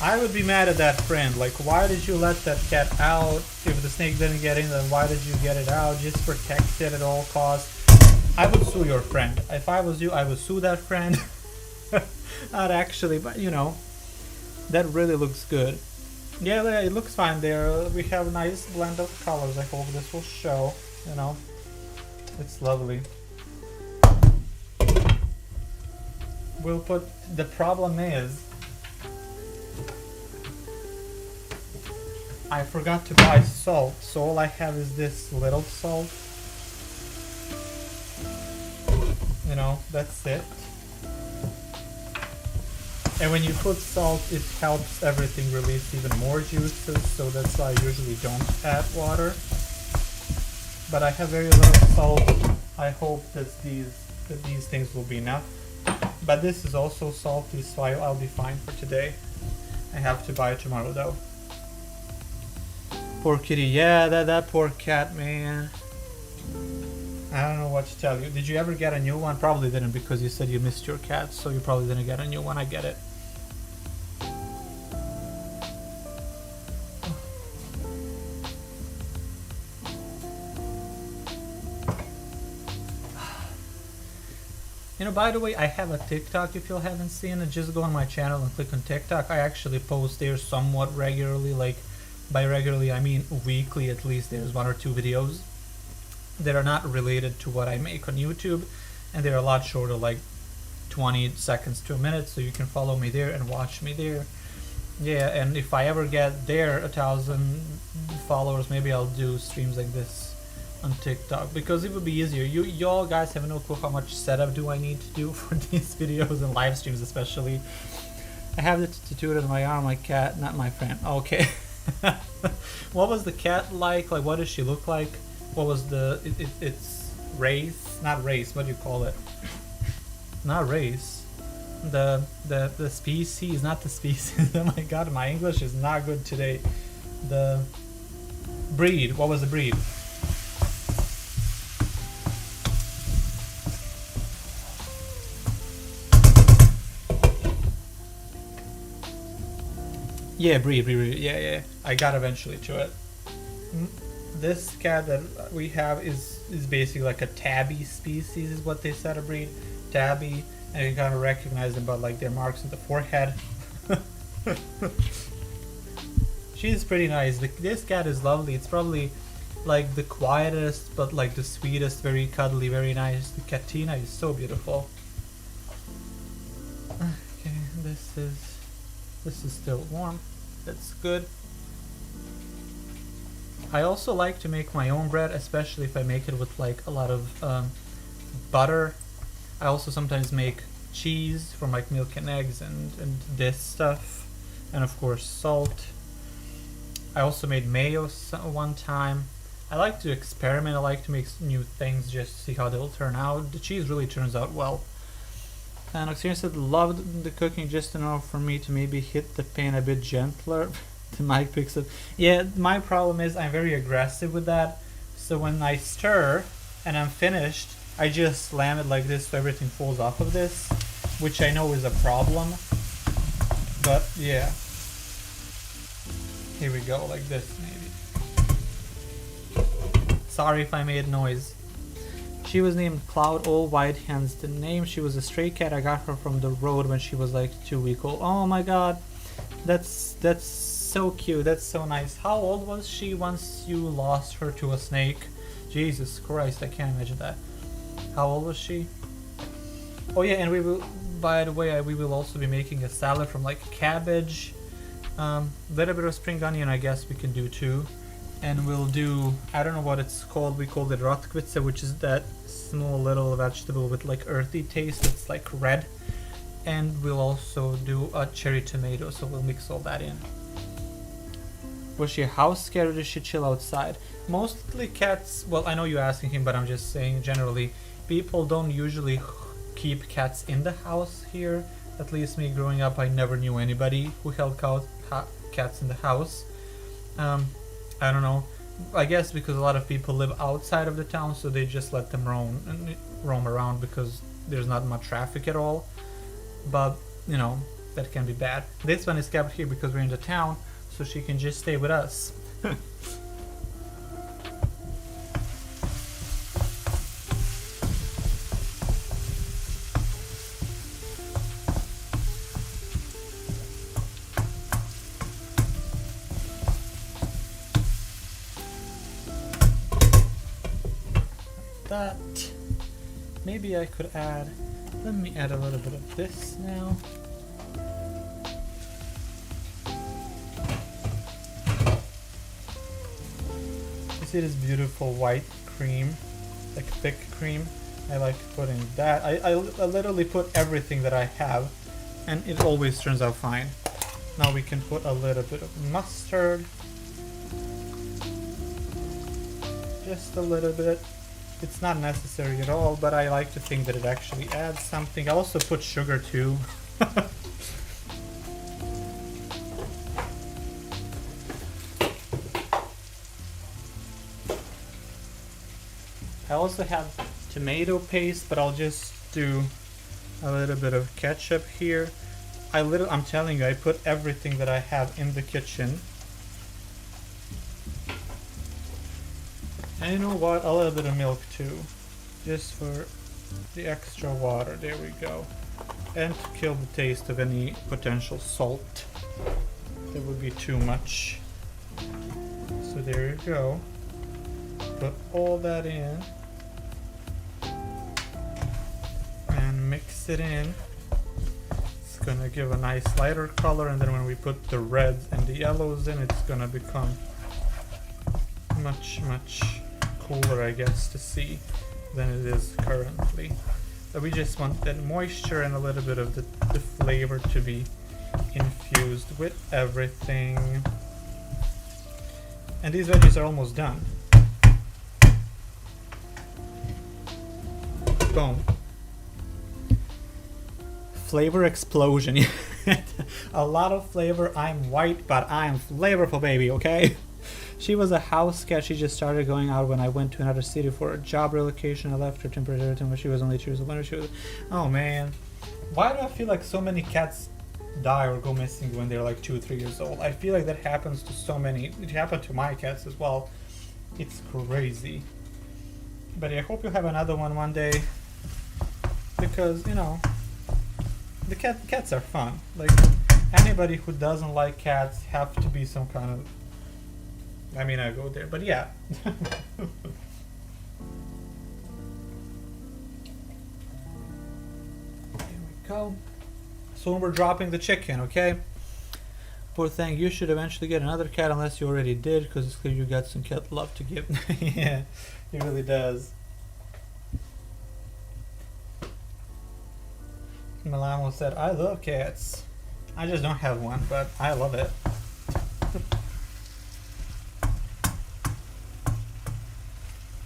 Speaker 1: I would be mad at that friend. Like, why did you let that cat out? If the snake didn't get in, then why did you get it out? Just protect it at all costs. I would sue your friend. If I was you, I would sue that friend. Not actually, but you know, that really looks good. Yeah, it looks fine there. We have a nice blend of colors. I hope this will show, you know. It's lovely. We'll put, the problem is, I forgot to buy salt, so all I have is this little salt. You know, that's it. And when you put salt, it helps everything release even more juices, so that's why I usually don't add water. But I have very little salt. I hope that these things will be enough. But this is also salty, so I'll be fine for today. I have to buy it tomorrow though. Poor kitty. Yeah, that poor cat, man. I don't know what to tell you. Did you ever get a new one? Probably didn't, because you said you missed your cat, so you probably didn't get a new one. I get it. You know, by the way, I have a TikTok if you haven't seen it. Just go on my channel and click on TikTok. I actually post there somewhat regularly. Like, by regularly, I mean weekly at least. There's 1 or 2 videos that are not related to what I make on YouTube. And they're a lot shorter, like 20 seconds to a minute, so you can follow me there and watch me there. Yeah, and if I ever get there 1,000 followers, maybe I'll do streams like this on TikTok, because it would be easier. Y'all guys have no clue how much setup do I need to do for these videos and live streams especially. I have the tattooed on my arm, my cat, not my friend. Okay. What was the cat like? Like, what does she look like? What was the it's race? Not race, what do you call it? Not race. The species, not the species. Oh my god, my English is not good today. The breed. What was the breed? Yeah, breed. Yeah. I got eventually to it. This cat that we have is basically like a tabby species, is what they said, a breed. Tabby, and you kind of recognize them by like their marks on the forehead. She's pretty nice. This cat is lovely. It's probably like the quietest, but like the sweetest, very cuddly, very nice. The Katina is so beautiful. Okay, this is still warm. That's good. I also like to make my own bread, especially if I make it with like a lot of butter. I also sometimes make cheese from like milk and eggs and this stuff, and of course salt. I also made mayo one time. I like to experiment. I like to make new things just to see how they'll turn out. The cheese really turns out well. And Oxygen said, loved the cooking, just enough for me to maybe hit the pan a bit gentler. The mic picks up. Yeah, my problem is I'm very aggressive with that. So when I stir and I'm finished, I just slam it like this so everything falls off of this, which I know is a problem. But yeah. Here we go, like this maybe. Sorry if I made noise. She was named Cloud, all white, hence the name. She was a stray cat. I got her from the road when she was like 2 weeks old. Oh my god, that's so cute. That's so nice. How old was she once you lost her to a snake? Jesus Christ, I can't imagine that. How old was she? Oh yeah, and we will, by the way, we will also be making a salad from like cabbage, little bit of spring onion, I guess we can do too. And we'll do, I don't know what it's called, we call it rotkwitze, which is that small little vegetable with like earthy taste. It's like red. And we'll also do a cherry tomato, so we'll mix all that in. Was she a house cat or did she chill outside? Mostly cats, well, I know you're asking him, but I'm just saying generally, people don't usually keep cats in the house here. At least me growing up, I never knew anybody who held cats in the house. I don't know. I guess because a lot of people live outside of the town, so they just let them roam around because there's not much traffic at all. But, you know, that can be bad. This one is kept here because we're in the town, so she can just stay with us. That. Maybe I could add, let me add a little bit of this now. You see this beautiful white cream, like thick cream? I like putting that. I literally put everything that I have, and it always turns out fine. Now we can put a little bit of mustard. Just a little bit. It's not necessary at all, but I like to think that it actually adds something. I also put sugar too. I also have tomato paste, but I'll just do a little bit of ketchup here. I'm telling you, I put everything that I have in the kitchen. And you know what? A little bit of milk too. Just for the extra water. There we go. And to kill the taste of any potential salt. That would be too much. So there you go. Put all that in. And mix it in. It's gonna give a nice lighter color, and then when we put the reds and the yellows in, it's gonna become much cooler, I guess, to see than it is currently. So we just want that moisture and a little bit of the flavor to be infused with everything. And these veggies are almost done. Boom. Flavor explosion. A lot of flavor. I'm white, but I'm flavorful, baby, okay? She was a house cat. She just started going out when I went to another city for a job relocation. I left her temporarily when she was only 2 years old. She was, oh man. Why do I feel like so many cats die or go missing when they're like 2 or 3 years old? I feel like that happens to so many. It happened to my cats as well. It's crazy. But I hope you have another one day. Because, you know, the cats are fun. Like, anybody who doesn't like cats have to be some kind of... I mean, I go there, but yeah. There we go. So we're dropping the chicken, okay? Poor thing, you should eventually get another cat unless you already did, because it's clear you got some cat love to give. Yeah, he really does. Milano said, I love cats. I just don't have one, but I love it.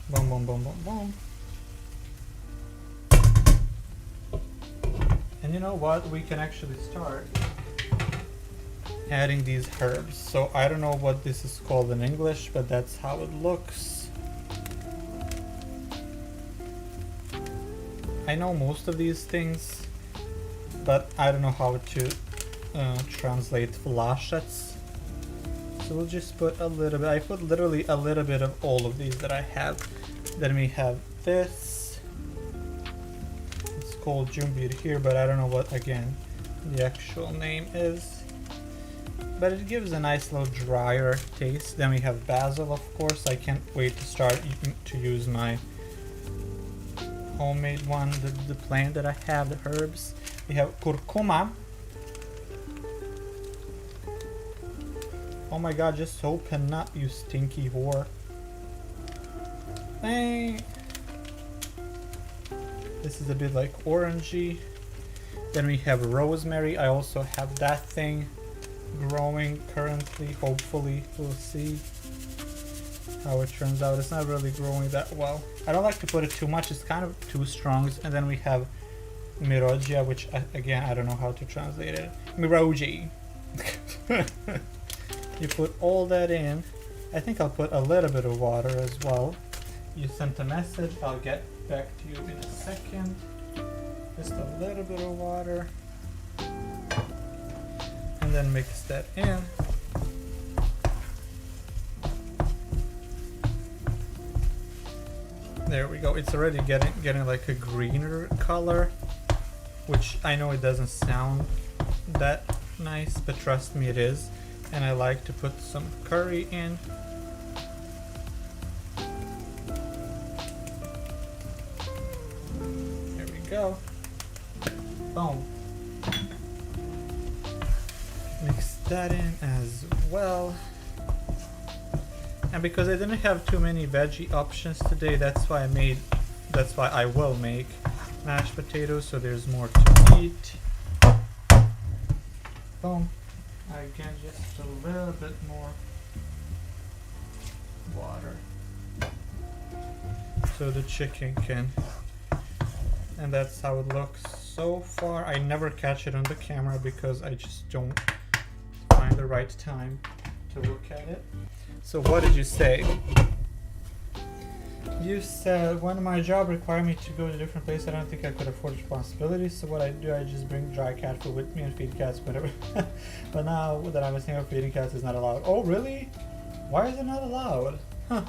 Speaker 1: Boom, boom, boom, boom, boom. And you know what? We can actually start adding these herbs. So I don't know what this is called in English, but that's how it looks. I know most of these things, but I don't know how to translate flashets. So we'll just put a little bit. I put literally a little bit of all of these that I have. Then we have this. It's called Jumbir here, but I don't know what, again, the actual name is. But it gives a nice little drier taste. Then we have basil, of course. I can't wait to start to use my homemade one, the plant that I have, the herbs. We have curcuma. Oh my god, just open up, you stinky whore. Hey. This is a bit like orangey. Then we have rosemary. I also have that thing growing currently. Hopefully, we'll see how it turns out. It's not really growing that well. I don't like to put it too much. It's kind of too strong. And then we have mirogia, which again, I don't know how to translate it. Miroji. You put all that in. I think I'll put a little bit of water as well. You sent a message. I'll get back to you in a second. Just a little bit of water. And then mix that in. There we go. It's already getting like a greener color, which I know it doesn't sound that nice, but trust me, it is. And I like to put some curry in. There we go. Boom. Mix that in as well. And because I didn't have too many veggie options today, that's why I will make mashed potatoes, so there's more to eat. Boom. Again, just a little bit more water so the chicken can, and that's how it looks so far. I never catch it on the camera because I just don't find the right time to look at it. So what did you say? You said, when my job required me to go to a different place, I don't think I could afford responsibilities. So what I do, I just bring dry cat food with me and feed cats, whatever. But now that I'm a single, feeding cats is not allowed. Oh, really? Why is it not allowed? Huh.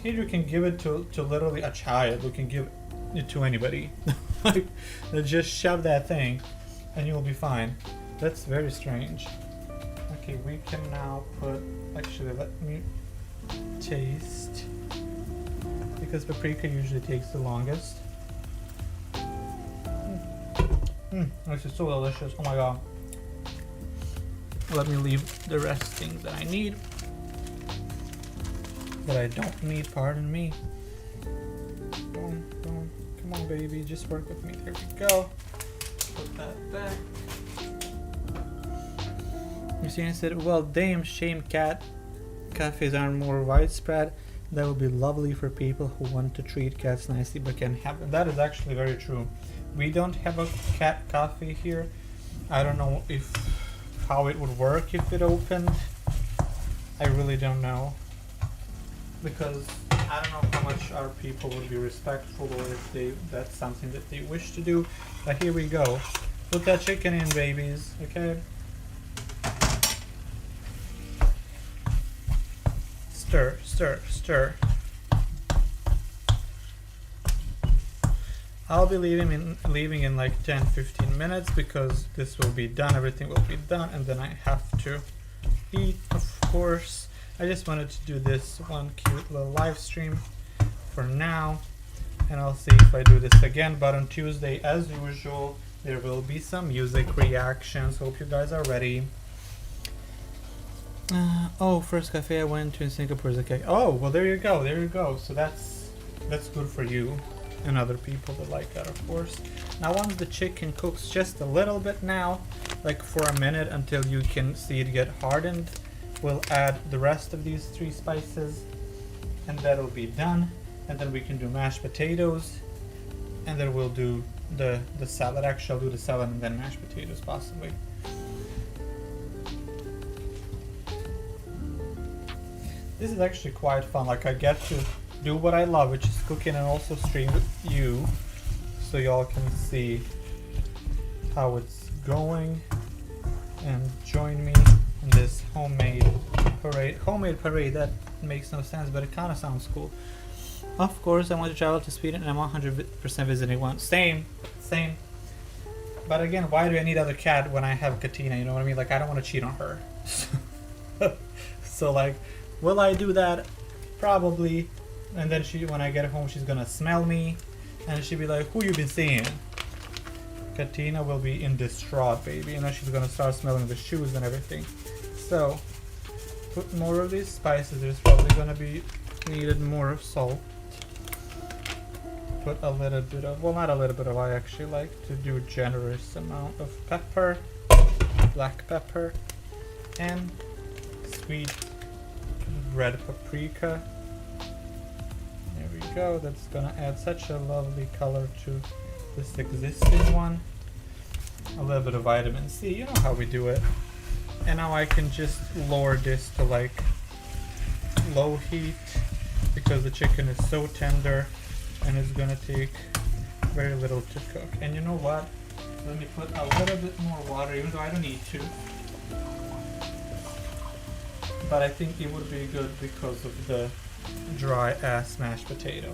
Speaker 1: Here you can give it to literally a child. You can give it to anybody. Like, just shove that thing and you'll be fine. That's very strange. Okay, we can now put, actually, let me taste. Because paprika usually takes the longest. This is so delicious. Oh my god. Let me leave the rest things that I need. That I don't need, pardon me. Boom, boom. Come on, baby, just work with me. There we go. Put that back. You see, I said, well, damn shame cat cafes aren't more widespread. That would be lovely for people who want to treat cats nicely but can't have them. That is actually very true. We don't have a cat cafe here. I don't know how it would work if it opened. I really don't know. Because I don't know how much our people would be respectful or if that's something that they wish to do. But here we go. Put that chicken in, babies, okay? Stir, stir, stir. I'll be leaving in like 10-15 minutes because this will be done, everything will be done, and then I have to eat, of course. I just wanted to do this one cute little live stream for now, and I'll see if I do this again. But on Tuesday, as usual, there will be some music reactions. Hope you guys are ready. Oh, first cafe I went to in Singapore is a cake. Oh, well, there you go, there you go. So that's good for you and other people that like that, of course. Now once the chicken cooks just a little bit now, like for a minute until you can see it get hardened, we'll add the rest of these 3 spices and that'll be done. And then we can do mashed potatoes, and then we'll do the salad. Actually, I'll do the salad and then mashed potatoes possibly. This is actually quite fun. Like, I get to do what I love, which is cooking, and also stream with you, so y'all can see how it's going and join me in this homemade parade. Homemade parade, that makes no sense, but it kind of sounds cool. Of course, I want to travel to Sweden and I'm 100% visiting one. Same. But again, why do I need other cat when I have Katina? You know what I mean? Like, I don't want to cheat on her. So like, will I do that? Probably. And then when I get home, she's gonna smell me, and she'll be like, "Who you been seeing?" Katina will be in distraught, baby, and then she's gonna start smelling the shoes and everything. So, put more of these spices. There's probably gonna be needed more salt. Put a little bit of, well, not a little bit of, I actually like to do generous amount of pepper, black pepper, and sweet red paprika. There we go. That's gonna add such a lovely color to this existing one. A little bit of vitamin C, you know how we do it. And now I can just lower this to like low heat because the chicken is so tender and it's gonna take very little to cook. And you know what? Let me put a little bit more water, even though I don't need to. But I think it would be good because of the dry ass mashed potato.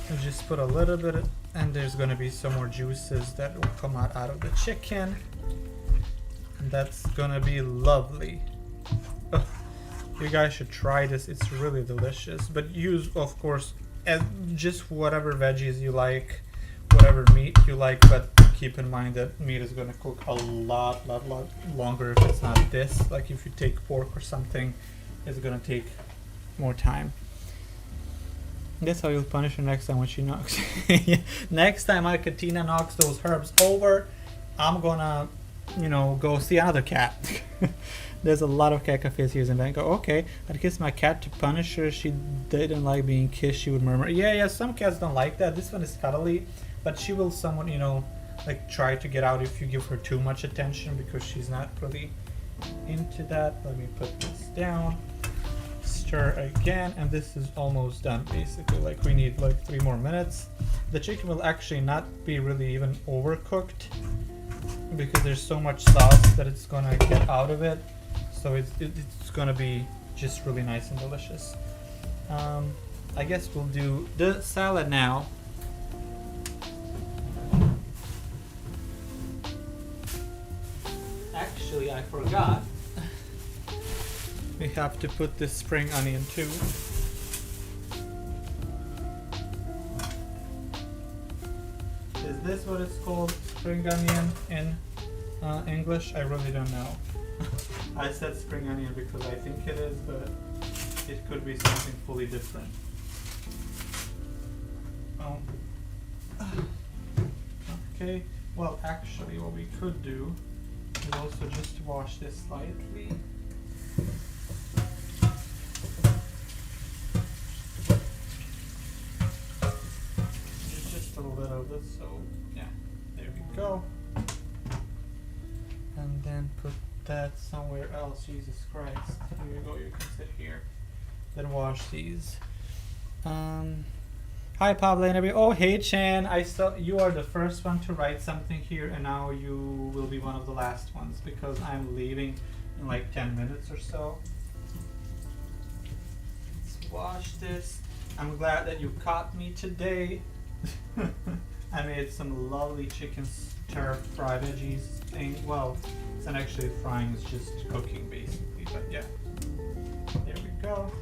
Speaker 1: And just put a little bit of, and there's gonna be some more juices that will come out of the chicken. And that's gonna be lovely. Oh, you guys should try this, it's really delicious. But use, of course, just whatever veggies you like, whatever meat you like, but keep in mind that meat is gonna cook a lot longer if it's not this. Like if you take pork or something, it's gonna take more time. That's how you'll punish her next time when she knocks. Next time Katina knocks those herbs over, I'm gonna, you know, go see another cat. There's a lot of cat cafes here in Bangkok. Okay, I'd kiss my cat to punish her. She didn't like being kissed, she would murmur. Yeah, some cats don't like that. This one is cuddly, but she will somewhat, you know, like try to get out if you give her too much attention because she's not really into that. Let me put this down. Stir again, and this is almost done basically. Like we need like 3 more minutes. The chicken will actually not be really even overcooked because there's so much sauce that it's gonna get out of it. So it's gonna be just really nice and delicious. I guess we'll do the salad now. Actually, I forgot. We have to put this spring onion too. This this what it's called, spring onion in English? I really don't know. I said spring onion because I think it is, but it could be something fully different. Okay, well actually what we could do is also just wash this slightly. Just a little bit, so yeah, there we go. And then put that somewhere else. Jesus Christ. Here you go, you can sit here. Then wash these. Hi Pablo and everybody. Oh hey Chan, I saw you are the first one to write something here, and now you will be one of the last ones because I'm leaving in like 10 minutes or so. Let's wash this. I'm glad that you caught me today. I made some lovely chicken stir fry veggies thing. Well, it's not actually frying, it's just cooking basically, but yeah. There we go.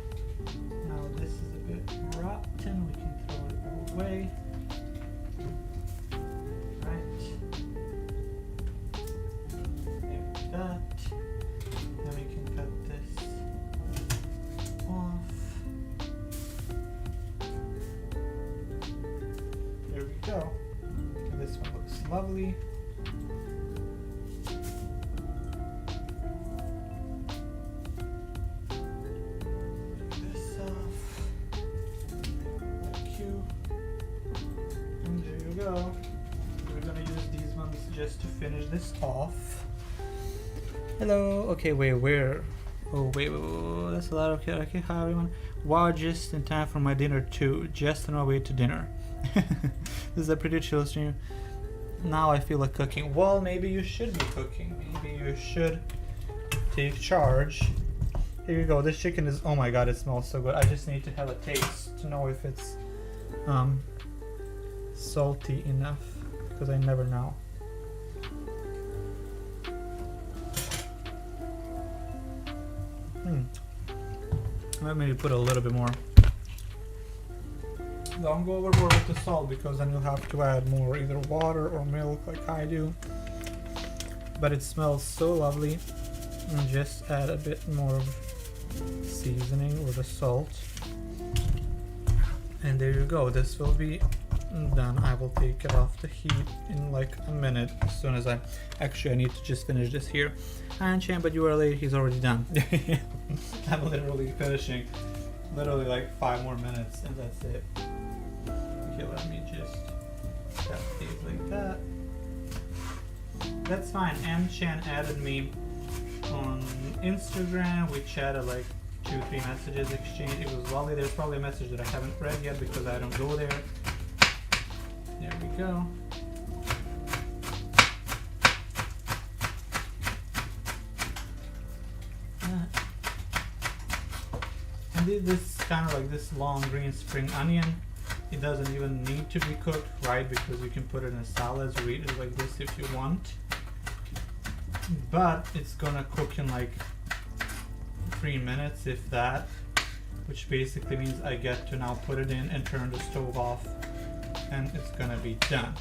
Speaker 1: Now this is a bit rotten, we can throw it away. Right. Like that. Then we can cut this off. There we go. And this one looks lovely. Just to finish this off. Hello. Okay, wait, where? Oh, wait, that's a lot. Okay, okay, hi everyone. Wow, just in time for my dinner too. Just on our way to dinner. This is a pretty chill stream. Now I feel like cooking. Well, maybe you should be cooking. Maybe you should take charge. Here you go. This chicken is, oh my god, it smells so good. I just need to have a taste to know if it's salty enough, because I never know. Let me put a little bit more. Don't go overboard with the salt, because then you'll have to add more, either water or milk like I do. But it smells so lovely. And just add a bit more of seasoning or the salt. And there you go. This will be done. I will take it off the heat in like a minute as soon as I need to just finish this here. And Chan, but you are late. He's already done. I'm literally finishing literally like 5 more minutes and that's it. Okay, let me just cut these like that. That's fine. And Chan added me on Instagram. We chatted like 2-3 messages exchanged. It was lovely. There's probably a message that I haven't read yet because I don't go there. There we go. And this kind of like this long green spring onion, it doesn't even need to be cooked, right? Because you can put it in salads or eat it like this if you want. But it's gonna cook in like 3 minutes, if that, which basically means I get to now put it in and turn the stove off, and it's gonna be done.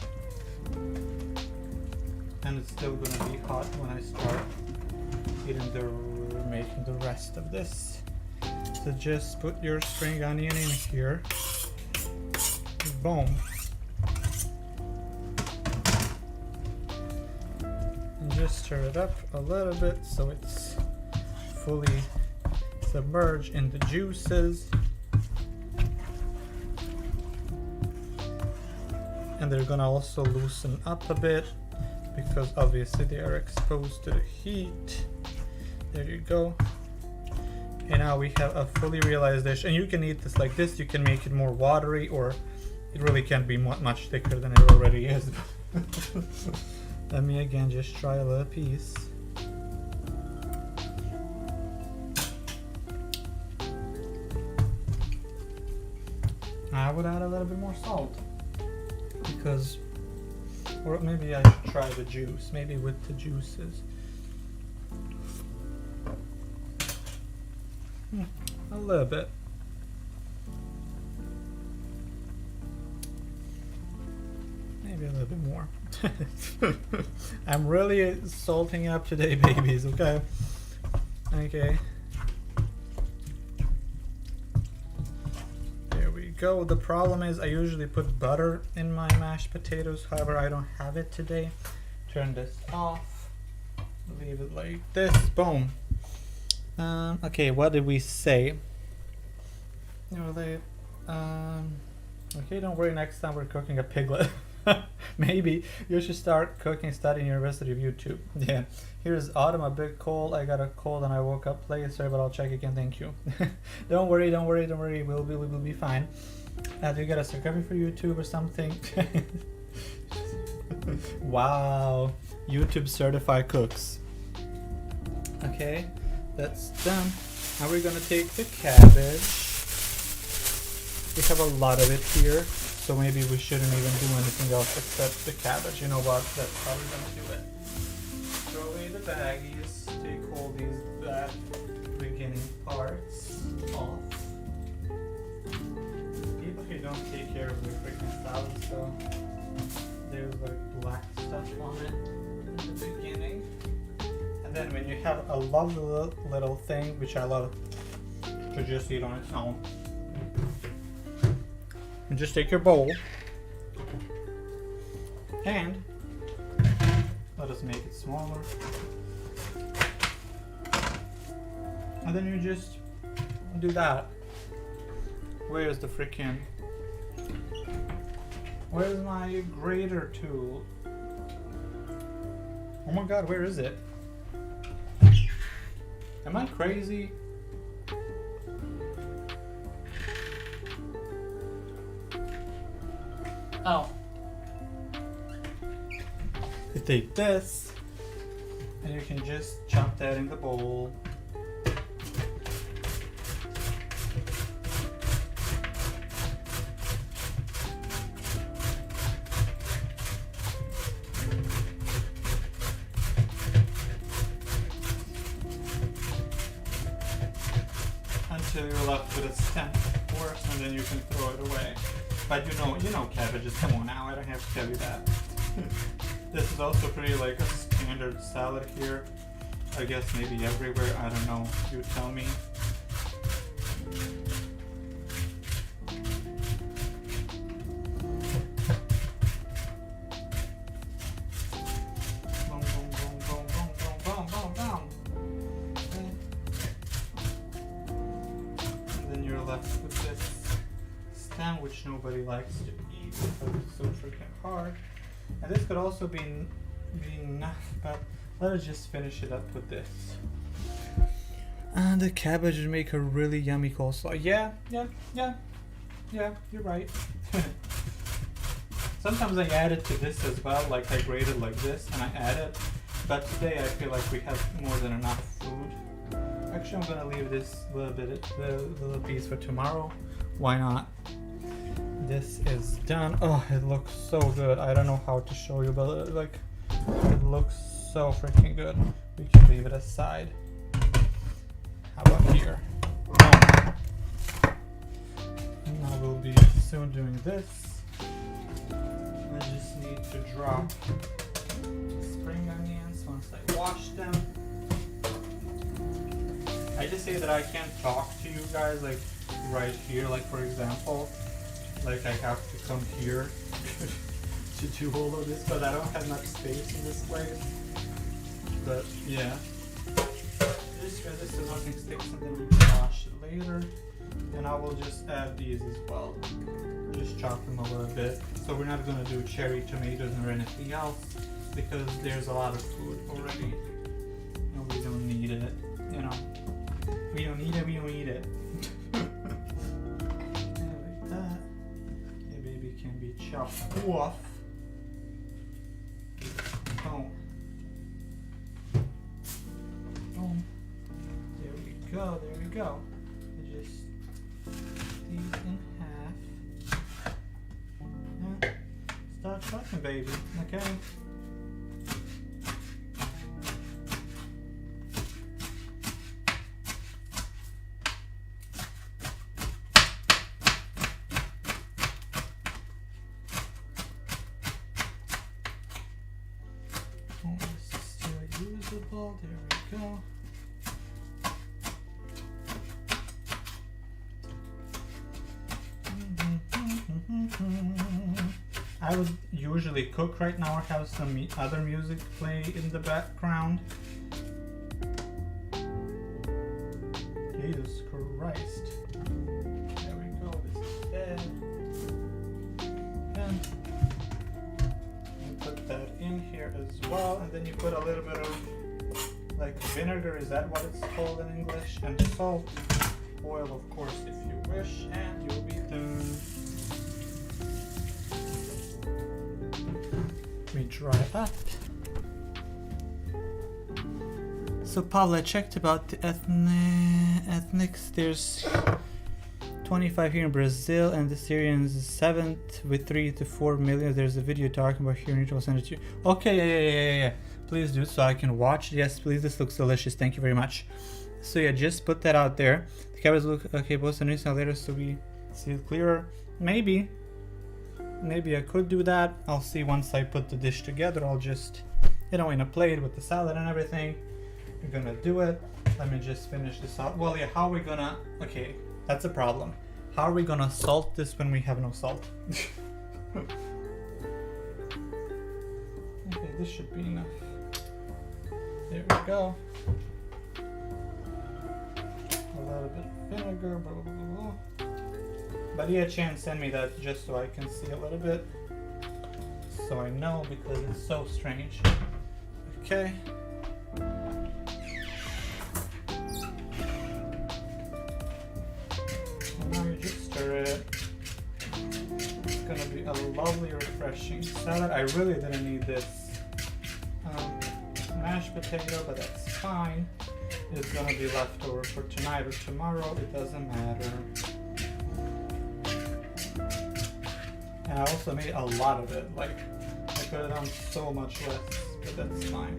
Speaker 1: And it's still gonna be hot when I start making the rest of this. So just put your spring onion in here. Boom. And just stir it up a little bit so it's fully submerged in the juices. And they're gonna also loosen up a bit because obviously they are exposed to the heat. There you go. And now we have a fully realized dish, and you can eat this like this. You can make it more watery, or it really can't be much thicker than it already is. Let me again just try a little piece. I would add a little bit more salt, because, or maybe I should try the juice, maybe with the juices. A little bit. Maybe a little bit more. I'm really salting up today, babies, okay? Okay. There we go. The problem is I usually put butter in my mashed potatoes. However, I don't have it today. Turn this off. Leave it like this. Boom. Okay, what did we say? Okay, don't worry, next time we're cooking a piglet. Maybe you should start cooking, studying University of YouTube. Yeah. Here's Autumn, a bit cold. I got a cold and I woke up late. Sorry, but I'll check again. Thank you. Don't worry. We'll be fine. Do you get a certificate for YouTube or something? Wow. YouTube certified cooks. Okay, that's done. Now we're gonna take the cabbage. We have a lot of it here, so maybe we shouldn't even do anything else except the cabbage. You know what? That's how we're gonna do it. Throw away the baggies. Take all these bad beginning parts off. People who don't take care of their freaking salad, so there's like black stuff on it in the beginning. And then when you have a lovely little thing, which I love, to just eat on its own. And just take your bowl and let us make it smaller. And then you just do that. Where's the freaking... Where's my grater tool? Oh my god, where is it? Am I crazy? Oh. You take this and you can just chop that in the bowl. Until you're left with a stem, of course, and then you can throw it away. But you know cabbages, come on now, I don't have to tell you that. This is also pretty like a standard salad here. I guess maybe everywhere, I don't know, you tell me. Boom, boom, boom, boom, boom, boom, boom, boom. And then you're left with this stem, which nobody likes to eat because it's so freaking hard. And this could also be enough, but let's just finish it up with this. And the cabbage would make a really yummy coleslaw. Yeah, you're right. Sometimes I add it to this as well, like I grate it like this and I add it. But today I feel like we have more than enough food. Actually, I'm gonna leave this little piece for tomorrow. Why not? This is done. Oh, it looks so good. I don't know how to show you, but it looks so freaking good. We can leave it aside. How about here? And now we'll be soon doing this. I just need to drop the spring onions once I wash them. I just say that I can't talk to you guys like right here, like for example. Like I have to come here to do all of this, but I don't have much space in this place. But yeah, just so nothing sticks, and then we can wash it later. And I will just add these as well. Just chop them a little bit. So we're not gonna do cherry tomatoes or anything else because there's a lot of food already, and we don't need it. You know, we don't need it. We don't eat it. Chopped off. Boom. Boom. There we go. Just these in half. And start chopping, baby. Okay. well. There we go. I would usually cook right now or have some other music play in the background. Jesus Christ. There we go, this is dead. And you put that in here as well, and then you put a little bit of like vinegar, is that what it's called in English? And salt, oil of course if you wish, and you'll be done. We dry up. So Paula, I checked about the ethnics. There's 25 here in Brazil, and the Syrians is 7th with 3 to 4 million. There's a video talking about here, and I'll send it to you. Okay, yeah. Please do so I can watch. Yes, please. This looks delicious. Thank you very much. So yeah, just put that out there. The cameras look okay. Post a news later so we see it clearer. Maybe I could do that. I'll see once I put the dish together. I'll just, in a plate with the salad and everything. We're gonna do it. Let me just finish this out. Well, yeah, how are we gonna... Okay, that's a problem. How are we gonna salt this when we have no salt? Okay, this should be enough. There we go. A little bit of vinegar, blah, blah, blah, blah. But yeah, Chan, send me that just so I can see a little bit. So I know, because it's so strange. Okay. Now you just stir it. It's gonna be a lovely, refreshing salad. I really didn't need this mashed potato, but that's fine. It's gonna be left over for tonight or tomorrow. It doesn't matter. And I also made a lot of it. Like, I could have done so much less, but that's fine.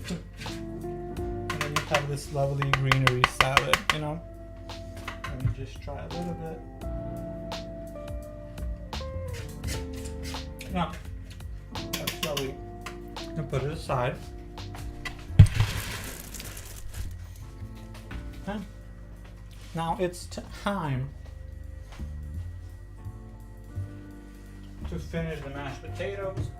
Speaker 1: And then you have this lovely greenery salad, you know? Let me just try a little bit. Yeah, that's lovely. And put it aside. Okay. Now it's time to finish the mashed potatoes.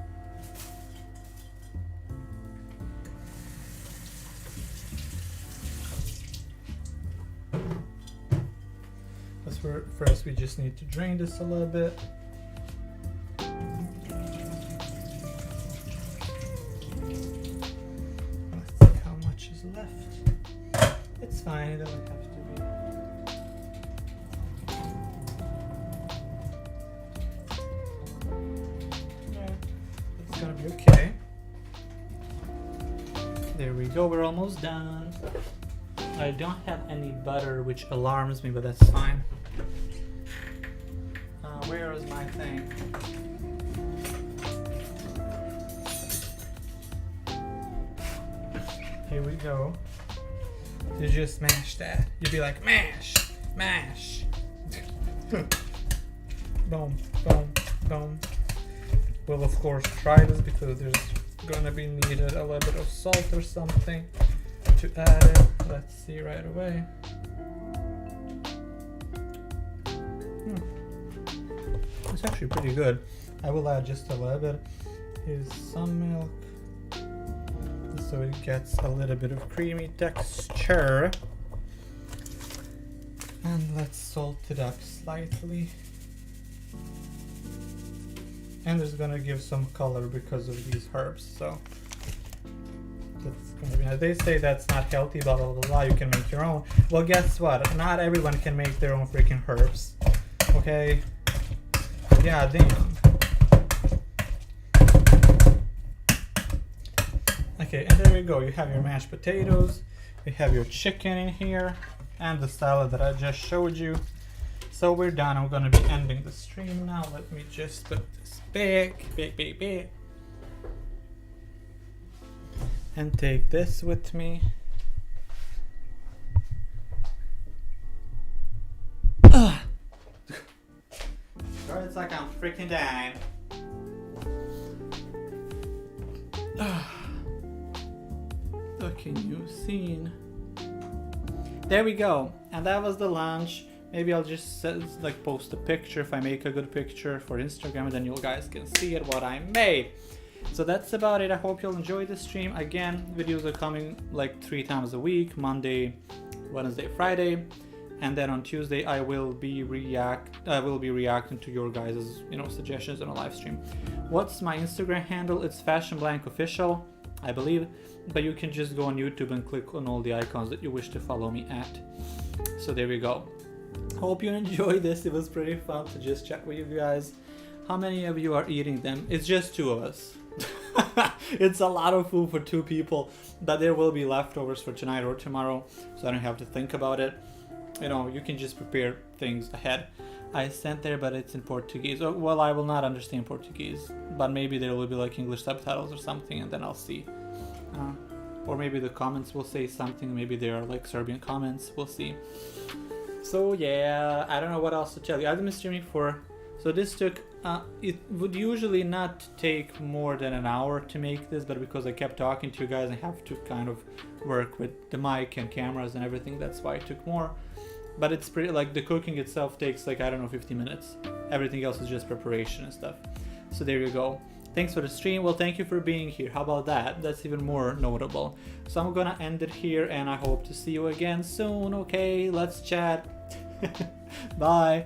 Speaker 1: First we just need to drain this a little bit. Let's see how much is left. It's fine, it doesn't have to be. Yeah, it's gonna be okay. There we go, we're almost done. I don't have any butter, which alarms me, but that's fine. Where is my thing? Here we go. You just mash that. You'd be like, mash, mash. Boom, boom, boom. We'll of course try this because there's gonna be needed a little bit of salt or something to add it. Let's see right away. It's actually pretty good. I will add just a little bit. Here's some milk, so it gets a little bit of creamy texture. And let's salt it up slightly. And it's gonna give some color because of these herbs, so that's gonna be nice. They say that's not healthy, blah blah blah blah. You can make your own. Well, guess what? Not everyone can make their own freaking herbs. Okay. Yeah, damn. Okay, and there we go. You have your mashed potatoes, you have your chicken in here, and the salad that I just showed you. So we're done. I'm gonna be ending the stream now. Let me just put this back. And take this with me. It's like I'm freaking dying. can you see? There we go. And that was the lunch. Maybe I'll just like post a picture if I make a good picture for Instagram, and then you guys can see it what I made. So that's about it. I hope you'll enjoy the stream. Again, videos are coming like 3 times a week: Monday, Wednesday, Friday, and then on Tuesday I will be reacting to your guys' suggestions on a live stream. What's my Instagram handle? It's FashionBlankOfficial, I believe, but you can just go on YouTube and click on all the icons that you wish to follow me at. So there we go. Hope you enjoyed this. It was pretty fun to just chat with you guys. How many of you are eating them? It's just 2 of us. It's a lot of food for 2 people, but there will be leftovers for tonight or tomorrow, so I don't have to think about it. You can just prepare things ahead. I sent there, but it's in Portuguese. Oh, well, I will not understand Portuguese, but maybe there will be like English subtitles or something, and then I'll see. Or maybe the comments will say something. Maybe there are like Serbian comments. We'll see. So yeah, I don't know what else to tell you. I've been streaming so this took, it would usually not take more than an hour to make this, but because I kept talking to you guys, I have to kind of work with the mic and cameras and everything. That's why it took more. But it's pretty, like the cooking itself takes like, I don't know, 50 minutes. Everything else is just preparation and stuff. So there you go. Thanks for the stream. Well, thank you for being here. How about that? That's even more notable. So I'm gonna end it here, and I hope to see you again soon. Okay, let's chat. Bye.